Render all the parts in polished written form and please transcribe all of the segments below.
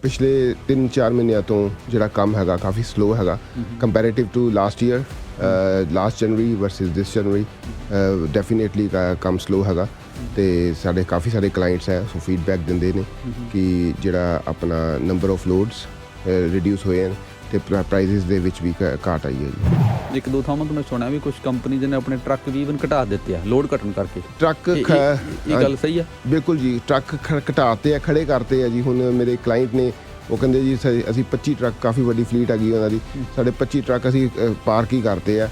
ਪਿਛਲੇ 3-4 ਮਹੀਨਿਆਂ ਤੋਂ ਜਿਹੜਾ ਕੰਮ ਹੈਗਾ ਕਾਫੀ ਸਲੋ ਹੈਗਾ comparative to last year last January versus this January definitely ਕੰਮ ਸਲੋ ਹੈਗਾ ਤੇ ਸਾਡੇ ਕਾਫੀ ਸਾਰੇ ਕਲਾਇੰਟਸ ਹੈ ਸੋ ਫੀਡਬੈਕ ਦਿੰਦੇ ਨੇ ਕਿ ਜਿਹੜਾ ਆਪਣਾ ਨੰਬਰ ਆਫ ਲੋਡਸ ਰਿਡਿਊਸ ਹੋਏ ਹਨ ਤੇ ਪ੍ਰਾਈਸਿਸ ਦੇ ਵਿੱਚ ਵੀ ਘਾਟ ਆਈ ਹੈ ਜੀ। ਇੱਕ ਦੋ ਥਾਵਾਂ ਤੋਂ ਮੈਂ ਸੁਣਿਆ ਵੀ ਕੁਝ ਕੰਪਨੀਜ਼ ਨੇ ਆਪਣੇ ਟਰੱਕ ਵੀ ਈਵਨ ਘਟਾ ਦਿੱਤੇ ਆ ਲੋਡ ਘਟਣ ਕਰਕੇ। ਟਰੱਕ ਇਹ ਗੱਲ ਸਹੀ ਆ? ਬਿਲਕੁਲ ਜੀ, ਟਰੱਕ ਘਟਾਤੇ ਆ, ਖੜੇ ਕਰਤੇ ਆ ਜੀ। ਹੁਣ ਮੇਰੇ ਕਲਾਇੰਟ ਨੇ ਉਹ ਕਹਿੰਦੇ ਜੀ ਅਸੀਂ 25 ਟਰੱਕ, ਕਾਫੀ ਵੱਡੀ ਫਲੀਟ ਹੈਗੀ ਉਹਨਾਂ ਦੀ, ਸਾਡੇ 25 ਟਰੱਕ ਅਸੀਂ ਪਾਰਕ ਹੀ ਕਰਤੇ ਆ।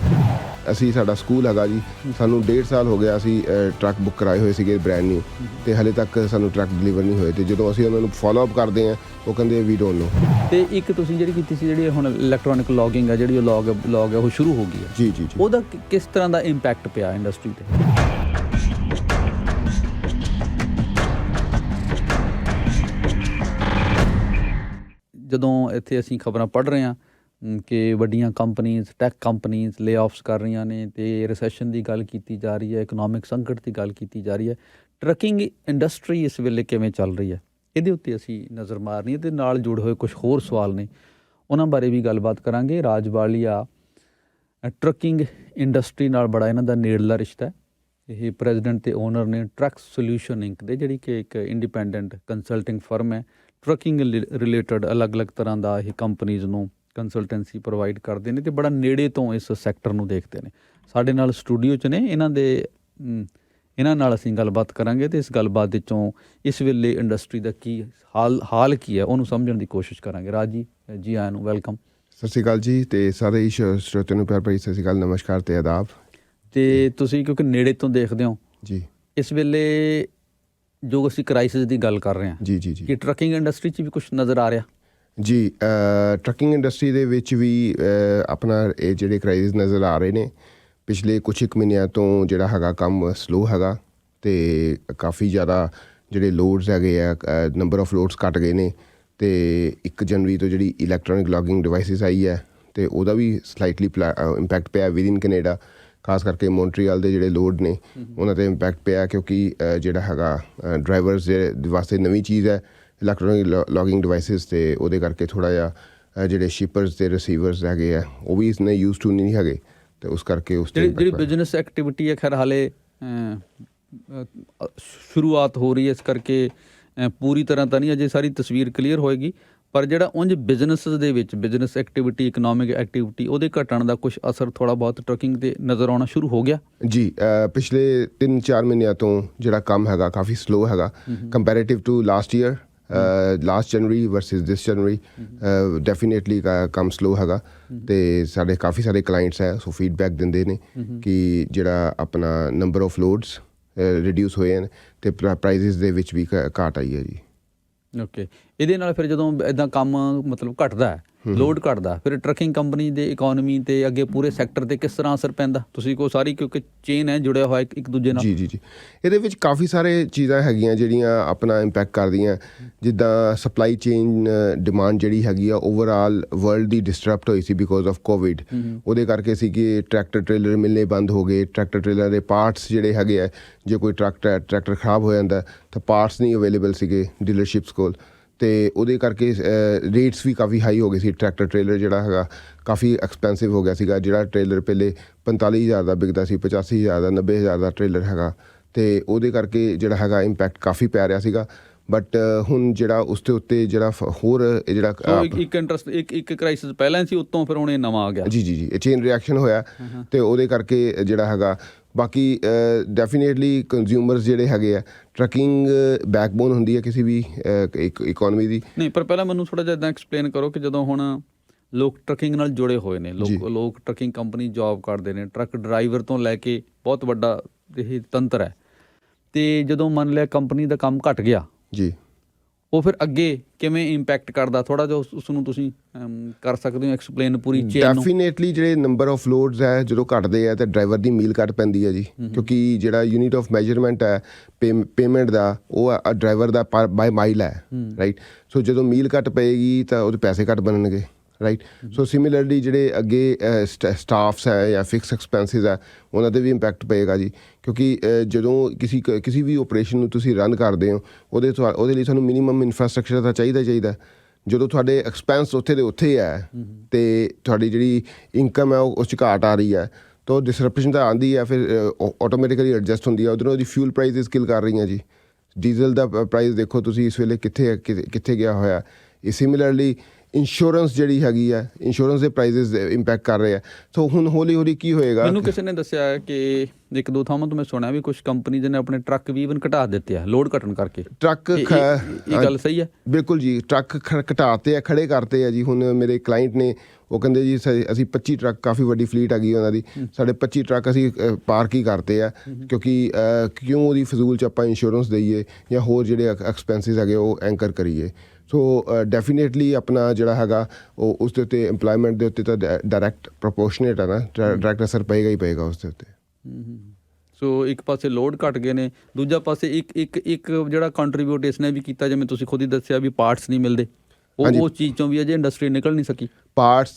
ਅਸੀਂ ਸਾਡਾ ਸਕੂਲ ਹੈਗਾ ਜੀ, ਸਾਨੂੰ 1.5 ਸਾਲ ਹੋ ਗਿਆ ਅਸੀਂ ਟਰੱਕ ਬੁੱਕ ਕਰਾਏ ਹੋਏ ਸੀਗੇ ਬ੍ਰੈਂਡ ਨਿਊ ਤੇ ਹਲੇ ਤੱਕ ਸਾਨੂੰ ਟਰੱਕ ਡਿਲੀਵਰ ਨਹੀਂ ਹੋਏ ਤੇ ਜਦੋਂ ਅਸੀਂ ਉਹਨਾਂ ਨੂੰ ਫੋਲੋ ਅਪ ਕਰਦੇ ਆ ਉਹ ਕਹਿੰਦੇ ਵੀ ਡੋਨਟ ਨੋ। ਤੇ ਇੱਕ ਤੁਸੀਂ ਜਿਹੜੀ ਕੀਤੀ ਸੀ ਜਿਹੜੀ ਹੁਣ ਇਲੈਕਟ੍ਰੋਨਿਕ ਲੌਗਿੰਗ ਆ ਜਿਹੜੀ ਉਹ ਲੌਗ ਹੈ ਉਹ ਸ਼ੁਰੂ ਹੋ ਗਈ ਹੈ ਜੀ ਜੀ ਜੀ, ਉਹਦਾ ਕਿਸ ਤਰ੍ਹਾਂ ਦਾ ਇੰਪੈਕਟ ਪਿਆ ਇੰਡਸਟਰੀ ਤੇ? ਜਦੋਂ ਇੱਥੇ ਅਸੀਂ ਖਬਰਾਂ ਪੜ੍ਹ ਰਹੇ ਹਾਂ ਕਿ ਵੱਡੀਆਂ ਕੰਪਨੀਜ਼ ਟੈਕ ਕੰਪਨੀਜ਼ ਲੇ-ਆਫਸ ਕਰ ਰਹੀਆਂ ਨੇ ਤੇ ਰਿਸੈਸ਼ਨ ਦੀ ਗੱਲ ਕੀਤੀ ਜਾ ਰਹੀ ਹੈ, ਇਕਨੋਮਿਕ ਸੰਕਟ ਦੀ ਗੱਲ ਕੀਤੀ ਜਾ ਰਹੀ ਹੈ, ਟਰੱਕਿੰਗ ਇੰਡਸਟਰੀ ਇਸ ਵੇਲੇ ਕਿਵੇਂ ਚੱਲ ਰਹੀ ਹੈ ਇਹਦੇ ਉੱਤੇ ਅਸੀਂ ਨਜ਼ਰ ਮਾਰਨੀ ਹੈ ਤੇ ਨਾਲ ਜੁੜੇ ਹੋਏ ਕੁਝ ਹੋਰ ਸਵਾਲ ਨੇ ਉਹਨਾਂ ਬਾਰੇ ਵੀ ਗੱਲਬਾਤ ਕਰਾਂਗੇ। ਰਾਜ ਵਾਲੀਆ ਟਰੱਕਿੰਗ ਇੰਡਸਟਰੀ ਨਾਲ ਬੜਾ ਇਹਨਾਂ ਦਾ ਨੇੜਲਾ ਰਿਸ਼ਤਾ ਹੈ। ਇਹ ਪ੍ਰੈਜ਼ੀਡੈਂਟ ਤੇ ਓਨਰ ਨੇ ਟਰੱਕ ਸੋਲਿਊਸ਼ਨ ਇੰਕ ਦੇ, ਜਿਹੜੀ ਕਿ ਇੱਕ ਇੰਡੀਪੈਂਡੈਂਟ ਕੰਸਲਟਿੰਗ ਫਰਮ ਹੈ। ਟਰੱਕਿੰਗ ਰਿਲੇਟਡ ਅਲੱਗ-ਅਲੱਗ ਤਰ੍ਹਾਂ ਦਾ ਇਹ ਕੰਪਨੀਜ਼ ਨੂੰ ਕੰਸਲਟੈਂਸੀ ਪ੍ਰੋਵਾਈਡ ਕਰਦੇ ਨੇ ਤੇ ਬੜਾ ਨੇੜੇ ਤੋਂ ਇਸ ਸੈਕਟਰ ਨੂੰ ਦੇਖਦੇ ਨੇ। ਸਾਡੇ ਨਾਲ ਸਟੂਡੀਓ 'ਚ ਨੇ ਇਹਨਾਂ ਨਾਲ ਅਸੀਂ ਗੱਲਬਾਤ ਕਰਾਂਗੇ ਤੇ ਇਸ ਗੱਲਬਾਤ ਵਿੱਚੋਂ ਇਸ ਵੇਲੇ ਇੰਡਸਟਰੀ ਦਾ ਕੀ ਹਾਲ ਕੀ ਹੈ ਉਹਨੂੰ ਸਮਝਣ ਦੀ ਕੋਸ਼ਿਸ਼ ਕਰਾਂਗੇ। ਰਾਜ ਜੀ ਆਇਆਂ ਨੂੰ ਵੈਲਕਮ। ਸਤਿ ਸ਼੍ਰੀ ਅਕਾਲ ਜੀ ਤੇ ਸਾਰੇ ਹੀ ਸਰੋਤਿਆਂ ਨੂੰ ਪਿਆਰ ਭਰੀ ਸਤਿ ਸ਼੍ਰੀ ਅਕਾਲ, ਨਮਸਕਾਰ ਤੇ ਆਦਾਬ। ਤੇ ਤੁਸੀਂ ਕਿਉਂਕਿ ਨੇੜੇ ਤੋਂ ਦੇਖਦੇ ਹੋ ਜੀ, ਇਸ ਵੇਲੇ ਜੋ ਅਸੀਂ ਕ੍ਰਾਈਸਿਸ ਦੀ ਗੱਲ ਕਰ ਰਹੇ ਹਾਂ ਜੀ ਜੀ ਜੀ, ਕਿ ਟਰੱਕਿੰਗ ਇੰਡਸਟਰੀ 'ਚ ਵੀ ਕੁਛ ਨਜ਼ਰ ਆ ਰਿਹਾ? ਜੀ, ਟਰੱਕਿੰਗ ਇੰਡਸਟਰੀ ਦੇ ਵਿੱਚ ਵੀ ਆਪਣਾ ਇਹ ਜਿਹੜੇ ਕ੍ਰਾਈਸਿਸ ਨਜ਼ਰ ਆ ਰਹੇ ਨੇ। ਪਿਛਲੇ ਕੁਛ ਇੱਕ ਮਹੀਨਿਆਂ ਤੋਂ ਜਿਹੜਾ ਹੈਗਾ ਕੰਮ ਸਲੋ ਹੈਗਾ ਤੇ ਕਾਫੀ ਜ਼ਿਆਦਾ ਜਿਹੜੇ ਲੋਡਸ ਹੈਗੇ ਆ, ਨੰਬਰ ਆਫ ਲੋਡਸ ਘੱਟ ਗਏ ਨੇ ਤੇ 1 ਜਨਵਰੀ ਤੋਂ ਜਿਹੜੀ ਇਲੈਕਟ੍ਰੋਨਿਕ ਲੌਗਿੰਗ ਡਿਵਾਈਸਿਸ ਆਈ ਹੈ ਤੇ ਉਹਦਾ ਵੀ ਸਲਾਈਟਲੀ ਇੰਪੈਕਟ ਪਿਆ ਵਿਦਇਨ ਕੈਨੇਡਾ, ਖਾਸ ਕਰਕੇ ਮੌਂਟਰੀਅਲ ਦੇ ਜਿਹੜੇ ਲੋਡ ਨੇ ਉਹਨਾਂ 'ਤੇ ਇੰਪੈਕਟ ਪਿਆ ਕਿਉਂਕਿ ਜਿਹੜਾ ਹੈਗਾ ਡਰਾਈਵਰਸ ਦੇ ਵਾਸਤੇ ਨਵੀਂ ਚੀਜ਼ ਹੈ ਇਲੈਕਟ੍ਰੋਨਿਕ ਲੌਗਿੰਗ ਡਿਵਾਈਸਿਸ ਤੇ ਉਹਦੇ ਕਰਕੇ ਥੋੜ੍ਹਾ ਜਿਹਾ ਜਿਹੜੇ ਸ਼ਿਪਰਸ ਤੇ ਰਿਸੀਵਰਸ ਹੈਗੇ ਆ ਉਹ ਵੀ ਇਸਨੇ ਯੂਜ਼ ਟੂ ਨਹੀਂ ਹੈਗੇ ਤੇ ਉਸ ਕਰਕੇ ਉਸ ਜਿਹੜੀ ਬਿਜ਼ਨਸ ਐਕਟੀਵਿਟੀ ਹੈ ਖੈਰ ਹਾਲੇ ਸ਼ੁਰੂਆਤ ਹੋ ਰਹੀ ਹੈ, ਇਸ ਕਰਕੇ ਪੂਰੀ ਤਰ੍ਹਾਂ ਤਾਂ ਨਹੀਂ ਅਜੇ ਸਾਰੀ ਤਸਵੀਰ ਕਲੀਅਰ ਹੋਏਗੀ, ਪਰ ਜਿਹੜਾ ਉਂਝ ਬਿਜ਼ਨਸ ਦੇ ਵਿੱਚ ਬਿਜ਼ਨਸ ਐਕਟੀਵਿਟੀ ਇਕਨੋਮਿਕ ਐਕਟੀਵਿਟੀ ਉਹਦੇ ਘਟਣ ਦਾ ਕੁਛ ਅਸਰ ਥੋੜ੍ਹਾ ਬਹੁਤ ਟਰੱਕਿੰਗ 'ਤੇ ਨਜ਼ਰ ਆਉਣਾ ਸ਼ੁਰੂ ਹੋ ਗਿਆ? ਜੀ, ਪਿਛਲੇ 3-4 ਮਹੀਨਿਆਂ ਤੋਂ ਜਿਹੜਾ ਕੰਮ ਹੈਗਾ ਕਾਫੀ ਸਲੋ ਹੈਗਾ comparative to last year last January versus this January definitely ਕੰਮ ਸਲੋ ਹੈਗਾ ਤੇ ਸਾਡੇ ਕਾਫੀ ਸਾਰੇ ਕਲਾਇੰਟਸ ਹੈ ਸੋ ਫੀਡਬੈਕ ਦਿੰਦੇ ਨੇ ਕਿ ਜਿਹੜਾ ਆਪਣਾ ਨੰਬਰ ਆਫ ਲੋਡਸ ਰਿਡਿਊਸ ਹੋਏ ਹਨ ਤੇ ਪ੍ਰਾਈਸਿਸ ਦੇ ਵਿੱਚ ਵੀ ਘਾਟ ਆਈ ਹੈ ਜੀ। ਓਕੇ, ਇਹਦੇ ਨਾਲ ਫਿਰ ਜਦੋਂ ਇੱਦਾਂ ਕੰਮ ਮਤਲਬ ਘਟਦਾ ਹੈ, ਲੋਡ ਘਟਦਾ, ਫਿਰ ਟਰੱਕਿੰਗ ਕੰਪਨੀ ਦੇ ਇਕੋਨਮੀ ਤੇ ਅੱਗੇ ਪੂਰੇ ਸੈਕਟਰ ਤੇ ਕਿਸ ਤਰ੍ਹਾਂ ਅਸਰ ਪੈਂਦਾ? ਤੁਸੀਂ ਕੋ ਸਾਰੀ ਕਿਉਂਕਿ ਚੇਨ ਹੈ ਜੁੜਿਆ ਹੋਇਆ ਇੱਕ ਦੂਜੇ ਨਾਲ। ਜੀ ਜੀ ਜੀ, ਇਹਦੇ ਵਿੱਚ ਕਾਫੀ ਸਾਰੇ ਚੀਜ਼ਾਂ ਹੈਗੀਆਂ ਜਿਹੜੀਆਂ ਆਪਣਾ ਇੰਪੈਕਟ ਕਰਦੀਆਂ, ਜਿੱਦਾਂ ਸਪਲਾਈ ਚੇਨ ਡਿਮਾਂਡ ਜਿਹੜੀ ਹੈਗੀ ਆ ਓਵਰਆਲ ਵਰਲਡ ਦੀ ਡਿਸਟਰਪਟ ਹੋਈ ਸੀ ਬਿਕੋਜ਼ ਆਫ ਕੋਵਿਡ। ਉਹਦੇ ਕਰਕੇ ਸੀ ਕਿ ਟਰੈਕਟਰ ਟ੍ਰੇਲਰ ਮਿਲਣੇ ਬੰਦ ਹੋ ਗਏ, ਟਰੈਕਟਰ ਟ੍ਰੇਲਰ ਦੇ ਪਾਰਟਸ ਜਿਹੜੇ ਹੈਗੇ ਆ, ਜੇ ਕੋਈ ਟਰੈਕਟਰ ਖਰਾਬ ਹੋ ਜਾਂਦਾ ਤਾਂ ਪਾਰਟਸ ਨਹੀਂ ਅਵੇਲੇਬਲ ਸੀਗੇ ਡੀਲਰਸ਼ਿਪਸ ਕੋਲ ਤੇ ਉਹਦੇ ਕਰਕੇ ਰੇਟਸ ਵੀ ਕਾਫੀ ਹਾਈ ਹੋ ਗਏ ਸੀ। ਟਰੈਕਟਰ ਟ੍ਰੇਲਰ ਜਿਹੜਾ ਹੈਗਾ ਕਾਫੀ ਐਕਸਪੈਂਸਿਵ ਹੋ ਗਿਆ ਸੀਗਾ। ਜਿਹੜਾ ਟ੍ਰੇਲਰ ਪਹਿਲੇ 45,000 ਦਾ ਵਿਕਦਾ ਸੀ 85,000 ਦਾ 90,000 ਦਾ ਟ੍ਰੇਲਰ ਹੈਗਾ ਤੇ ਉਹਦੇ ਕਰਕੇ ਜਿਹੜਾ ਹੈਗਾ ਇੰਪੈਕਟ ਕਾਫੀ ਪੈ ਰਿਹਾ ਸੀਗਾ। ਬਟ ਹੁਣ ਜਿਹੜਾ ਉਸ ਦੇ ਉੱਤੇ ਜਿਹੜਾ ਹੋਰ ਜਿਹੜਾ ਇੱਕ ਕ੍ਰਾਈਸਿਸ ਪਹਿਲਾਂ ਸੀ ਉੱਤੋਂ ਫਿਰ ਹੁਣ ਇਹ ਨਵਾਂ ਆ ਗਿਆ। ਜੀ ਜੀ ਜੀ, ਇਹ ਚੇਨ ਰਿਐਕਸ਼ਨ ਹੋਇਆ ਤੇ ਉਹਦੇ ਕਰਕੇ ਜਿਹੜਾ ਹੈਗਾ ਬਾਕੀ ਡੈਫੀਨੇਟਲੀ ਕੰਜ਼ਿਊਮਰਸ ਜਿਹੜੇ ਹੈਗੇ ਆ, ਟਰੱਕਿੰਗ ਬੈਕਬੋਨ ਹੁੰਦੀ ਹੈ ਕਿਸੇ ਵੀ ਇਕੋਨਮੀ ਦੀ। ਨਹੀਂ, ਪਰ ਪਹਿਲਾਂ ਮੈਨੂੰ ਥੋੜ੍ਹਾ ਜਿਹਾ ਇੱਦਾਂ ਐਕਸਪਲੇਨ ਕਰੋ ਕਿ ਜਦੋਂ ਹੁਣ ਲੋਕ ਟਰੱਕਿੰਗ ਨਾਲ ਜੁੜੇ ਹੋਏ ਨੇ, ਲੋਕ ਟਰੱਕਿੰਗ ਕੰਪਨੀ ਜੋਬ ਕਰਦੇ ਨੇ, ਟਰੱਕ ਡਰਾਈਵਰ ਤੋਂ ਲੈ ਕੇ ਬਹੁਤ ਵੱਡਾ ਇਹ ਤੰਤਰ ਹੈ ਤੇ ਜਦੋਂ ਮੰਨ ਲਿਆ ਕੰਪਨੀ ਦਾ ਕੰਮ ਘਟ ਗਿਆ ਜੀ, ਉਹ ਫਿਰ ਅੱਗੇ ਕਿਵੇਂ ਇੰਪੈਕਟ ਕਰਦਾ? ਥੋੜ੍ਹਾ ਜਿਹਾ ਉਸ ਨੂੰ ਤੁਸੀਂ ਕਰ ਸਕਦੇ ਹੋ ਐਕਸਪਲੇਨ ਪੂਰੀ ਚੇਨ ਨੂੰ? ਡੈਫੀਨੇਟਲੀ ਜਿਹੜੇ ਨੰਬਰ ਆਫ ਲੋਡਸ ਹੈ ਜਦੋਂ ਘਟਦੇ ਆ ਤਾਂ ਡਰਾਈਵਰ ਦੀ ਮੀਲ ਘੱਟ ਪੈਂਦੀ ਹੈ ਜੀ, ਕਿਉਂਕਿ ਜਿਹੜਾ ਯੂਨਿਟ ਆਫ ਮੈਜਰਮੈਂਟ ਹੈ ਪੇਮੈਂਟ ਦਾ ਉਹ ਡਰਾਈਵਰ ਦਾ ਬਾਈ ਮਾਈਲ ਹੈ, ਰਾਈਟ। ਸੋ ਜਦੋਂ ਮੀਲ ਘੱਟ ਪਏਗੀ ਤਾਂ ਉਹਦੇ ਪੈਸੇ ਘੱਟ ਬਣਨਗੇ ਰਾਈਟ। ਸੋ ਸਿਮਿਲਰਲੀ ਜਿਹੜੇ ਅੱਗੇ ਸਟਾਫਸ ਹੈ ਜਾਂ ਫਿਕਸ ਐਕਸਪੈਂਸਿਸ ਹੈ ਉਹਨਾਂ 'ਤੇ ਵੀ ਇੰਪੈਕਟ ਪਏਗਾ ਜੀ, ਕਿਉਂਕਿ ਜਦੋਂ ਕਿਸੇ ਵੀ ਓਪਰੇਸ਼ਨ ਨੂੰ ਤੁਸੀਂ ਰਨ ਕਰਦੇ ਹੋ ਉਹਦੇ ਲਈ ਤੁਹਾਨੂੰ ਮਿਨੀਮਮ ਇਨਫਰਾਸਟਰਕਚਰ ਤਾਂ ਚਾਹੀਦਾ। ਜਦੋਂ ਤੁਹਾਡੇ ਐਕਸਪੈਂਸ ਉੱਥੇ ਦੇ ਉੱਥੇ ਹੈ ਅਤੇ ਤੁਹਾਡੀ ਜਿਹੜੀ ਇਨਕਮ ਹੈ ਉਹ 'ਚ ਘਾਟ ਆ ਰਹੀ ਹੈ ਤਾਂ ਡਿਸਰਪਸ਼ਨ ਤਾਂ ਆਉਂਦੀ ਹੈ, ਫਿਰ ਆਟੋਮੈਟਿਕਲੀ ਐਡਜਸਟ ਹੁੰਦੀ ਹੈ। ਉੱਧਰੋਂ ਉਹਦੀ ਫਿਊਲ ਪ੍ਰਾਈਸਿਸ ਕਿਲ ਕਰ ਰਹੀਆਂ ਜੀ। ਡੀਜ਼ਲ ਦਾ ਪ੍ਰਾਈਸ ਦੇਖੋ ਤੁਸੀਂ ਇਸ ਵੇਲੇ ਕਿੱਥੇ ਗਿਆ ਹੋਇਆ। ਇਹ ਸਿਮਿਲਰਲੀ ਇੰਸ਼ੋਰੈਂਸ ਜਿਹੜੀ ਹੈਗੀ ਆ, ਇੰਸ਼ੋਰੈਂਸ ਦੇ ਪ੍ਰਾਈਸਿਸ ਇੰਪੈਕਟ ਕਰ ਰਹੇ ਆ। ਸੋ ਹੁਣ ਹੌਲੀ ਕੀ ਹੋਏਗਾ। ਮੈਨੂੰ ਕਿਸੇ ਨੇ ਦੱਸਿਆ ਕਿ 1-2 ਥਾਵਾਂ ਤੋਂ ਮੈਂ ਸੁਣਿਆ ਵੀ ਕੁਝ ਕੰਪਨੀਜ਼ ਨੇ ਆਪਣੇ ਟਰੱਕ ਵੀ ਈਵਨ ਘਟਾ ਦਿੱਤੇ ਆ ਲੋਡ ਘਟਣ ਕਰਕੇ। ਟਰੱਕ ਇਹ ਗੱਲ ਸਹੀ ਹੈ? ਬਿਲਕੁਲ ਜੀ, ਟਰੱਕ ਘਟਾਤੇ ਆ, ਖੜੇ ਕਰਤੇ ਆ ਜੀ। ਹੁਣ ਮੇਰੇ ਕਲਾਇੰਟ ਨੇ ਉਹ ਕਹਿੰਦੇ ਜੀ ਅਸੀਂ 25 ਟਰੱਕ, ਕਾਫੀ ਵੱਡੀ ਫਲੀਟ ਹੈਗੀ ਉਹਨਾਂ ਦੀ, ਸਾਡੇ 25 ਟਰੱਕ ਅਸੀਂ ਪਾਰਕ ਹੀ ਕਰਤੇ ਆ, ਕਿਉਂਕਿ ਕਿਉਂ ਉਹਦੀ ਫਜ਼ੂਲ 'ਚ ਆਪਾਂ ਇੰਸ਼ੋਰੈਂਸ ਦਈਏ ਜਾਂ ਹੋਰ ਜਿਹੜੇ ਐਕਸਪੈਂਸਿਸ ਹੈਗੇ ਉਹ ਐਂਕਰ ਕਰੀਏ। ਸੋ ਡੈਫੀਨੇਟਲੀ ਆਪਣਾ ਜਿਹੜਾ ਹੈਗਾ ਉਹ ਉਸ ਦੇ ਉੱਤੇ ਇੰਪਲਾਇਮੈਂਟ ਦੇ ਉੱਤੇ ਤਾਂ ਡਾਇਰੈਕਟ ਪ੍ਰੋਪੋਰਸ਼ਨੇਟ ਹੈ ਨਾ, ਡਾਇਰੈਕਟ ਅਸਰ ਪਏਗਾ ਹੀ ਪਏਗਾ ਉਸ ਦੇ ਉੱਤੇ। ਸੋ ਇੱਕ ਪਾਸੇ ਲੋਡ ਘਟ ਗਏ ਨੇ, ਦੂਜਾ ਪਾਸੇ ਇੱਕ ਜਿਹੜਾ ਕੰਟਰੀਬਿਊਟ ਇਸ ਨੇ ਵੀ ਕੀਤਾ, ਜਿਵੇਂ ਤੁਸੀਂ ਖੁਦ ਹੀ ਦੱਸਿਆ ਵੀ ਪਾਰਟਸ ਨਹੀਂ ਮਿਲਦੇ, ਉਹ ਚੀਜ਼ 'ਚੋਂ ਵੀ ਅਜੇ ਇੰਡਸਟਰੀ ਨਿਕਲ ਨਹੀਂ ਸਕੀ। ਪਾਰਟਸ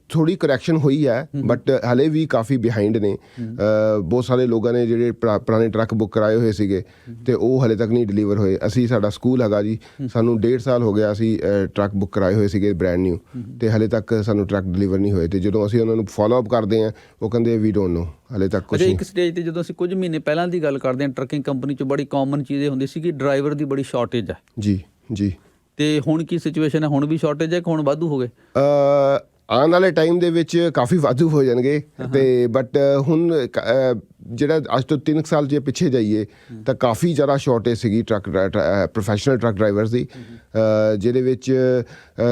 ਥੋੜ੍ਹੀ ਕਰੈਕਸ਼ਨ ਹੋਈ ਹੈ ਬਟ ਹਾਲੇ ਵੀ ਕਾਫੀ ਬਿਹਾਈਂਡ ਨੇ। ਬਹੁਤ ਸਾਰੇ ਲੋਕਾਂ ਨੇ ਜਿਹੜੇ ਪੁਰਾਣੇ ਟਰੱਕ ਬੁੱਕ ਕਰਾਏ ਹੋਏ ਸੀਗੇ ਅਤੇ ਉਹ ਹਾਲੇ ਤੱਕ ਨਹੀਂ ਡਿਲੀਵਰ ਹੋਏ। ਸਾਡਾ ਸਕੂਲ ਹੈਗਾ ਜੀ, ਸਾਨੂੰ 1.5 ਸਾਲ ਹੋ ਗਿਆ, ਅਸੀਂ ਟਰੱਕ ਬੁੱਕ ਕਰਾਏ ਹੋਏ ਸੀਗੇ ਬ੍ਰੈਂਡ ਨਿਊ, ਅਤੇ ਹਾਲੇ ਤੱਕ ਸਾਨੂੰ ਟਰੱਕ ਡਿਲੀਵਰ ਨਹੀਂ ਹੋਏ। ਅਤੇ ਜਦੋਂ ਅਸੀਂ ਉਹਨਾਂ ਨੂੰ ਫੋਲੋ ਅਪ ਕਰਦੇ ਹਾਂ ਉਹ ਕਹਿੰਦੇ ਵੀ ਡੋਂਟ ਨੋ, ਹਾਲੇ ਤੱਕ ਕੁਝ ਨਹੀਂ। ਇੱਕ ਸਟੇਜ 'ਤੇ ਜਦੋਂ ਅਸੀਂ ਕੁਝ ਮਹੀਨੇ ਪਹਿਲਾਂ ਦੀ ਗੱਲ ਕਰਦੇ ਹਾਂ, ਟਰੱਕਿੰਗ ਕੰਪਨੀ 'ਚ ਬੜੀ ਕਾਮਨ ਚੀਜ਼ ਇਹ ਹੁੰਦੀ ਸੀ ਕਿ ਡਰਾਈਵਰ ਦੀ ਬੜੀ ਸ਼ਾਰਟੇਜ ਹੈ। ਜੀ। ਅਤੇ ਹੁਣ ਕੀ ਸਿਚੁਏਸ਼ਨ ਹੈ? ਹੁਣ ਵੀ ਸ਼ਾਰਟੇਜ ਹੈ ਕਿ ਹੁਣ ਵਾਧੂ ਹੋ ਗਏ? ਆਉਣ ਵਾਲੇ ਟਾਈਮ ਦੇ ਵਿੱਚ ਕਾਫੀ ਵਾਧੂ ਹੋ ਜਾਣਗੇ। ਅਤੇ ਬਟ ਹੁਣ ਜਿਹੜਾ ਅੱਜ ਤੋਂ 3 ਸਾਲ ਜੇ ਪਿੱਛੇ ਜਾਈਏ ਤਾਂ ਕਾਫੀ ਜ਼ਿਆਦਾ ਸ਼ਾਰਟੇਜ ਸੀਗੀ ਪ੍ਰੋਫੈਸ਼ਨਲ ਟਰੱਕ ਡਰਾਈਵਰਸ ਦੀ, ਜਿਹਦੇ ਵਿੱਚ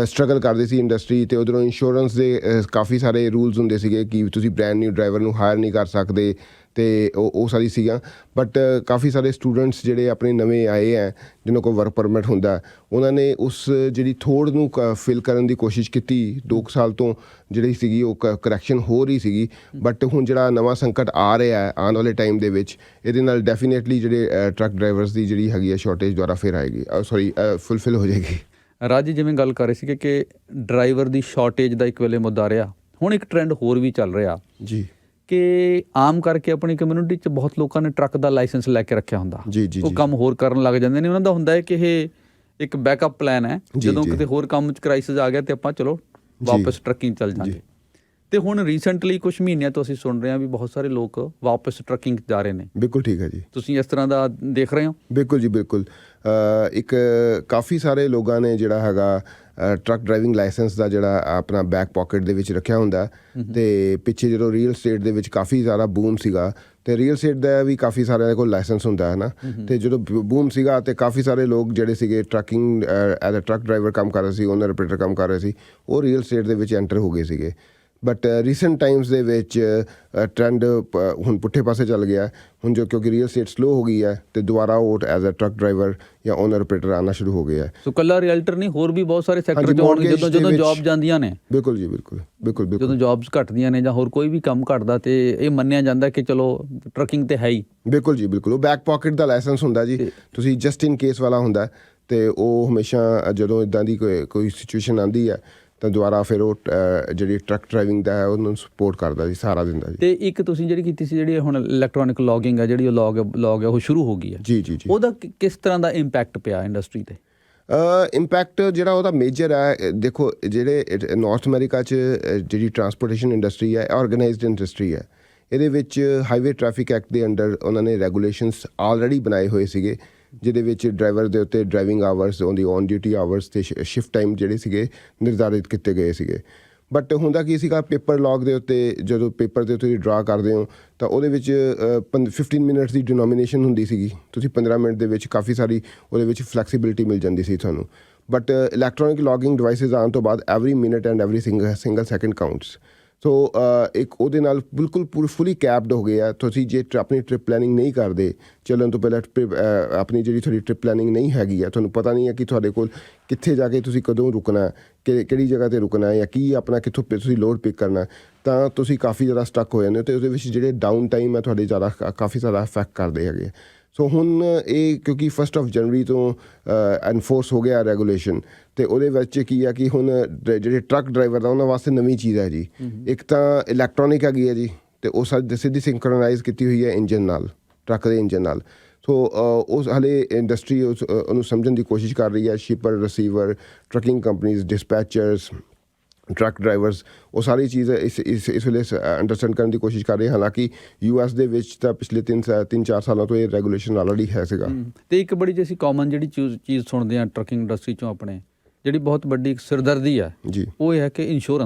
ਸਟਰਗਲ ਕਰਦੀ ਸੀ ਇੰਡਸਟਰੀ। ਅਤੇ ਉੱਧਰੋਂ ਇੰਸ਼ੋਰੈਂਸ ਦੇ ਕਾਫੀ ਸਾਰੇ ਰੂਲਸ ਹੁੰਦੇ ਸੀਗੇ ਕਿ ਤੁਸੀਂ ਬ੍ਰੈਂਡ ਨਿਊ ਡਰਾਈਵਰ ਨੂੰ ਹਾਇਰ ਨਹੀਂ ਕਰ ਸਕਦੇ, ਅਤੇ ਉਹ ਸਾਰੀ ਸੀਗਾ। ਬਟ ਕਾਫੀ ਸਾਰੇ ਸਟੂਡੈਂਟਸ ਜਿਹੜੇ ਆਪਣੇ ਨਵੇਂ ਆਏ ਹੈ, ਜਿਹਨਾਂ ਕੋਲ ਵਰਕ ਪਰਮਿਟ ਹੁੰਦਾ, ਉਹਨਾਂ ਨੇ ਉਸ ਜਿਹੜੀ ਥੋੜ ਨੂੰ ਫਿਲ ਕਰਨ ਦੀ ਕੋਸ਼ਿਸ਼ ਕੀਤੀ। 2 ਸਾਲ ਤੋਂ ਜਿਹੜੀ ਸੀਗੀ ਉਹ ਕਰੈਕਸ਼ਨ ਹੋ ਰਹੀ ਸੀਗੀ। ਬਟ ਹੁਣ ਜਿਹੜਾ ਨਵਾਂ ਸੰਕਟ ਆ ਰਿਹਾ ਹੈ ਆਉਣ ਵਾਲੇ ਟਾਈਮ ਦੇ ਵਿੱਚ, ਇਹਦੇ ਨਾਲ ਡੈਫੀਨੇਟਲੀ ਜਿਹੜੇ ਟਰੱਕ ਡਰਾਈਵਰਸ ਦੀ ਜਿਹੜੀ ਹੈਗੀ ਹੈ ਸ਼ਾਰਟੇਜ ਦੁਆਰਾ ਫਿਰ ਆਏਗੀ, ਫੁਲਫਿਲ ਹੋ ਜਾਏਗੀ। ਰਾਜੀ, ਜਿਵੇਂ ਗੱਲ ਕਰ ਰਹੇ ਸੀਗੇ ਕਿ ਡਰਾਈਵਰ ਦੀ ਸ਼ਾਰਟੇਜ ਦਾ ਇੱਕ ਵੇਲੇ ਮੁੱਦਾ ਰਿਹਾ, ਹੁਣ ਇੱਕ ਟਰੈਂਡ ਹੋਰ ਵੀ ਚੱਲ ਰਿਹਾ ਜੀ ਕਿ ਆਮ ਕਰਕੇ ਆਪਣੀ ਕਮਿਊਨਿਟੀ 'ਚ ਬਹੁਤ ਲੋਕਾਂ ਨੇ ਟਰੱਕ ਦਾ ਲਾਇਸੈਂਸ ਲੈ ਕੇ ਰੱਖਿਆ ਹੁੰਦਾ। ਉਹ ਕੰਮ ਹੋਰ ਕਰਨ ਲੱਗ ਜਾਂਦੇ ਨੇ। ਉਹਨਾਂ ਦਾ ਹੁੰਦਾ ਹੈ ਕਿ ਇਹ ਇੱਕ ਬੈਕਅਪ ਪਲਾਨ ਹੈ, ਜਦੋਂ ਕਿਤੇ ਹੋਰ ਕੰਮ 'ਚ ਕ੍ਰਾਈਸਿਸ ਆ ਗਿਆ ਅਤੇ ਆਪਾਂ ਚਲੋ ਵਾਪਸ ਟਰੱਕਿੰਗ ਚੱਲ ਜਾਂਗੇ। ਅਤੇ ਹੁਣ ਰੀਸੈਂਟਲੀ ਕੁਛ ਮਹੀਨਿਆਂ ਤੋਂ ਅਸੀਂ ਸੁਣ ਰਹੇ ਹਾਂ ਵੀ ਬਹੁਤ ਸਾਰੇ ਲੋਕ ਵਾਪਸ ਟਰੱਕਿੰਗ ਜਾ ਰਹੇ ਨੇ। ਬਿਲਕੁਲ ਠੀਕ ਹੈ ਜੀ। ਤੁਸੀਂ ਇਸ ਤਰ੍ਹਾਂ ਦਾ ਦੇਖ ਰਹੇ ਹੋ? ਬਿਲਕੁਲ ਜੀ, ਬਿਲਕੁਲ। ਇੱਕ ਕਾਫੀ ਸਾਰੇ ਲੋਕਾਂ ਨੇ ਜਿਹੜਾ ਹੈਗਾ ਟਰੱਕ ਡਰਾਈਵਿੰਗ ਲਾਇਸੈਂਸ ਦਾ ਜਿਹੜਾ ਆਪਣਾ ਬੈਕ ਪਾਕਟ ਦੇ ਵਿੱਚ ਰੱਖਿਆ ਹੁੰਦਾ। ਅਤੇ ਪਿੱਛੇ ਜਦੋਂ ਰੀਅਲ ਸਟੇਟ ਦੇ ਵਿੱਚ ਕਾਫੀ ਜ਼ਿਆਦਾ ਬੂਮ ਸੀਗਾ, ਅਤੇ ਰੀਅਲ ਸਟੇਟ ਦਾ ਵੀ ਕਾਫੀ ਸਾਰਿਆਂ ਦੇ ਕੋਲ ਲਾਇਸੈਂਸ ਹੁੰਦਾ ਹੈ ਨਾ। ਅਤੇ ਜਦੋਂ ਬੂਮ ਸੀਗਾ ਅਤੇ ਕਾਫੀ ਸਾਰੇ ਲੋਕ ਜਿਹੜੇ ਸੀਗੇ trucking as a truck driver ਕੰਮ ਕਰ ਰਹੇ ਸੀ, ਓਨਰ ਆਪਰੇਟਰ ਕੰਮ ਕਰ ਰਹੇ ਸੀ, ਉਹ ਰੀਅਲ ਸਟੇਟ ਦੇ ਵਿੱਚ ਐਂਟਰ ਹੋ ਗਏ ਸੀਗੇ। ਬਟ ਰੀਸੈਂਟ ਟਾਈਮਸ ਦੇ ਵਿੱਚ ਟਰੈਂਡ ਹੁਣ ਪੁੱਠੇ ਪਾਸੇ ਚੱਲ ਗਿਆ। ਹੁਣ ਕਿਉਂਕਿ ਰੀਅਲ ਸਟੇਟ ਸਲੋ ਹੋ ਗਈ ਹੈ ਅਤੇ ਦੁਬਾਰਾ ਉਹ ਐਜ਼ ਅ ਟਰੱਕ ਡਰਾਈਵਰ ਜਾਂ ਓਨਰ ਆਪਰੇਟਰ ਆਉਣਾ ਸ਼ੁਰੂ ਹੋ ਗਿਆ ਹੈ। ਸੋ ਇਕੱਲਾ ਰੀਅਲਟਰ ਨਹੀਂ, ਹੋਰ ਵੀ ਬਹੁਤ ਸਾਰੇ ਸੈਕਟਰ ਹੋਣਗੇ ਜਦੋਂ ਜੋਬ ਜਾਂਦੀਆਂ ਨੇ। ਬਿਲਕੁਲ ਜੀ, ਬਿਲਕੁਲ। ਜਦੋਂ ਜੋਬਸ ਘਟਦੀਆਂ ਨੇ ਜਾਂ ਹੋਰ ਕੋਈ ਵੀ ਕੰਮ ਘਟਦਾ, ਅਤੇ ਇਹ ਮੰਨਿਆ ਜਾਂਦਾ ਕਿ ਚਲੋ ਟਰੱਕਿੰਗ ਤੇ ਹੈ ਹੀ। ਬਿਲਕੁਲ ਜੀ, ਬਿਲਕੁਲ। ਉਹ ਬੈਕ ਪਾਕਟ ਦਾ ਲਾਇਸੈਂਸ ਹੁੰਦਾ ਜੀ, ਤੁਸੀਂ ਜਸਟ ਇਨ ਕੇਸ ਵਾਲਾ ਹੁੰਦਾ, ਅਤੇ ਉਹ ਹਮੇਸ਼ਾ ਜਦੋਂ ਇੱਦਾਂ ਦੀ ਕੋਈ ਸਿਚੁਏਸ਼ਨ ਆਉਂਦੀ ਹੈ ਤਾਂ ਦੁਬਾਰਾ ਫਿਰ ਉਹ ਜਿਹੜੀ ਟਰੱਕ ਡਰਾਈਵਿੰਗ ਦਾ ਹੈ ਉਹਨੂੰ ਸਪੋਰਟ ਕਰਦਾ ਜੀ, ਸਹਾਰਾ ਦਿੰਦਾ ਜੀ। ਅਤੇ ਇੱਕ ਤੁਸੀਂ ਜਿਹੜੀ ਕੀਤੀ ਸੀ, ਜਿਹੜੀ ਹੁਣ ਇਲੈਕਟ੍ਰੋਨਿਕ ਲੌਗਿੰਗ ਹੈ, ਜਿਹੜੀ ਉਹ ਲੌਗ ਹੈ ਉਹ ਸ਼ੁਰੂ ਹੋ ਗਈ ਹੈ। ਜੀ। ਉਹਦਾ ਕਿਸ ਤਰ੍ਹਾਂ ਦਾ ਇੰਪੈਕਟ ਪਿਆ ਇੰਡਸਟਰੀ 'ਤੇ? ਇੰਪੈਕਟ ਜਿਹੜਾ ਉਹਦਾ ਮੇਜਰ ਹੈ, ਦੇਖੋ ਜਿਹੜੇ ਨਾਰਥ ਅਮਰੀਕਾ 'ਚ ਜਿਹੜੀ ਟਰਾਂਸਪੋਰਟੇਸ਼ਨ ਇੰਡਸਟਰੀ ਹੈ, ਆਰਗੇਨਾਈਜ਼ਡ ਇੰਡਸਟਰੀ ਹੈ। ਇਹਦੇ ਵਿੱਚ ਹਾਈਵੇ ਟ੍ਰੈਫਿਕ ਐਕਟ ਦੇ ਅੰਡਰ ਉਹਨਾਂ ਨੇ ਰੈਗੂਲੇਸ਼ਨਸ ਆਲਰੇਡੀ ਬਣਾਏ ਹੋਏ ਸੀਗੇ, ਜਿਹਦੇ ਵਿੱਚ ਡਰਾਈਵਰ ਦੇ ਉੱਤੇ ਡਰਾਈਵਿੰਗ ਆਵਰਸ, ਉਹਦੀ ਔਨ ਡਿਊਟੀ ਆਵਰਸ ਅਤੇ ਸ਼ਿਫਟ ਟਾਈਮ ਜਿਹੜੇ ਸੀਗੇ ਨਿਰਧਾਰਿਤ ਕੀਤੇ ਗਏ ਸੀਗੇ। ਬਟ ਹੁੰਦਾ ਕੀ ਸੀਗਾ, ਪੇਪਰ ਲੌਗ ਦੇ ਉੱਤੇ ਜਦੋਂ ਪੇਪਰ ਦੇ ਉੱਤੇ ਡਰਾ ਕਰਦੇ ਹੋ ਤਾਂ ਉਹਦੇ ਵਿੱਚ 15 ਮਿੰਟਸ ਦੀ ਡਿਨੋਮੀਨੇਸ਼ਨ ਹੁੰਦੀ ਸੀਗੀ। ਤੁਸੀਂ 15 ਮਿੰਟ ਦੇ ਵਿੱਚ ਕਾਫੀ ਸਾਰੀ ਉਹਦੇ ਵਿੱਚ ਫਲੈਕਸੀਬਿਲਿਟੀ ਮਿਲ ਜਾਂਦੀ ਸੀ ਤੁਹਾਨੂੰ। ਬਟ ਇਲੈਕਟ੍ਰੋਨਿਕ ਲੌਗਿੰਗ ਡਿਵਾਈਸਿਸ ਆਉਣ ਤੋਂ ਬਾਅਦ every minute and every single second counts. So ਇੱਕ ਉਹਦੇ ਨਾਲ ਬਿਲਕੁਲ ਫੁੱਲੀ ਕੈਪਡ ਹੋ ਗਏ ਆ। ਤੁਸੀਂ ਜੇ ਆਪਣੀ ਟ੍ਰਿਪ ਪਲੈਨਿੰਗ ਨਹੀਂ ਕਰਦੇ, ਚੱਲਣ ਤੋਂ ਪਹਿਲਾਂ ਆਪਣੀ ਜਿਹੜੀ ਤੁਹਾਡੀ ਟ੍ਰਿਪ ਪਲੈਨਿੰਗ ਨਹੀਂ ਹੈਗੀ ਆ, ਤੁਹਾਨੂੰ ਪਤਾ ਨਹੀਂ ਹੈ ਕਿ ਤੁਹਾਡੇ ਕੋਲ ਕਿੱਥੇ ਜਾ ਕੇ ਤੁਸੀਂ ਕਦੋਂ ਰੁਕਣਾ, ਕਿਹੜੀ ਜਗ੍ਹਾ 'ਤੇ ਰੁਕਣਾ, ਜਾਂ ਕੀ ਆਪਣਾ ਕਿੱਥੋਂ ਤੁਸੀਂ ਲੋਡ ਪਿਕ ਕਰਨਾ, ਤਾਂ ਤੁਸੀਂ ਕਾਫੀ ਜ਼ਿਆਦਾ ਸਟਕ ਹੋ ਜਾਂਦੇ ਹੋ। ਅਤੇ ਉਹਦੇ ਵਿੱਚ ਜਿਹੜੇ ਡਾਊਨ ਟਾਈਮ ਹੈ ਤੁਹਾਡੇ ਕਾਫੀ ਜ਼ਿਆਦਾ ਇਫੈਕਟ ਕਰਦੇ ਹੈਗੇ। ਸੋ ਹੁਣ ਇਹ ਕਿਉਂਕਿ 1 ਜਨਵਰੀ ਤੋਂ ਐਨਫੋਰਸ ਹੋ ਗਿਆ ਰੈਗੂਲੇਸ਼ਨ, ਅਤੇ ਉਹਦੇ ਵਿੱਚ ਕੀ ਆ ਕਿ ਹੁਣ ਜਿਹੜੇ ਟਰੱਕ ਡਰਾਈਵਰ ਆ ਉਹਨਾਂ ਵਾਸਤੇ ਨਵੀਂ ਚੀਜ਼ ਹੈ ਜੀ। ਇੱਕ ਤਾਂ ਇਲੈਕਟ੍ਰੋਨਿਕ ਹੈਗੀ ਹੈ ਜੀ, ਅਤੇ ਉਹ ਸਿੱਧੀ ਸਿੰਕਰੋਨਾਈਜ਼ ਕੀਤੀ ਹੋਈ ਹੈ ਇੰਜਨ ਨਾਲ, ਟਰੱਕ ਦੇ ਇੰਜਨ ਨਾਲ। ਸੋ ਉਸ ਹਾਲੇ ਇੰਡਸਟਰੀ ਉਹਨੂੰ ਸਮਝਣ ਦੀ ਕੋਸ਼ਿਸ਼ ਕਰ ਰਹੀ ਹੈ। Shipper, receiver, trucking companies, dispatchers, truck drivers, ਉਹ ਸਾਰੀ ਚੀਜ਼ ਇਸ ਵੇਲੇ ਅੰਡਰਸਟੈਂਡ ਕਰਨ ਦੀ ਕੋਸ਼ਿਸ਼ ਕਰ ਰਹੇ। ਹਾਲਾਂਕਿ US ਦੇ ਵਿੱਚ ਤਾਂ ਪਿਛਲੇ 3-4 ਸਾਲਾਂ ਤੋਂ ਇਹ ਰੈਗੂਲੇਸ਼ਨ ਆਲਰੇਡੀ ਹੈ ਸੀਗਾ। ਅਤੇ ਇੱਕ ਬੜੀ ਜਿਹੀ ਕਾਮਨ ਜਿਹੜੀ ਚੀਜ਼ ਸੁਣਦੇ ਹਾਂ ਟਰੱਕਿੰਗ ਇੰਡਸਟਰੀ 'ਚੋਂ ਆਪਣੇ, ਜਿਹੜੀ ਬਹੁਤ ਵੱਡੀ ਇੱਕ ਸਿਰਦਰਦੀ ਹੈ ਜੀ, ਉਹ ਇਹ ਹੈ ਕਿ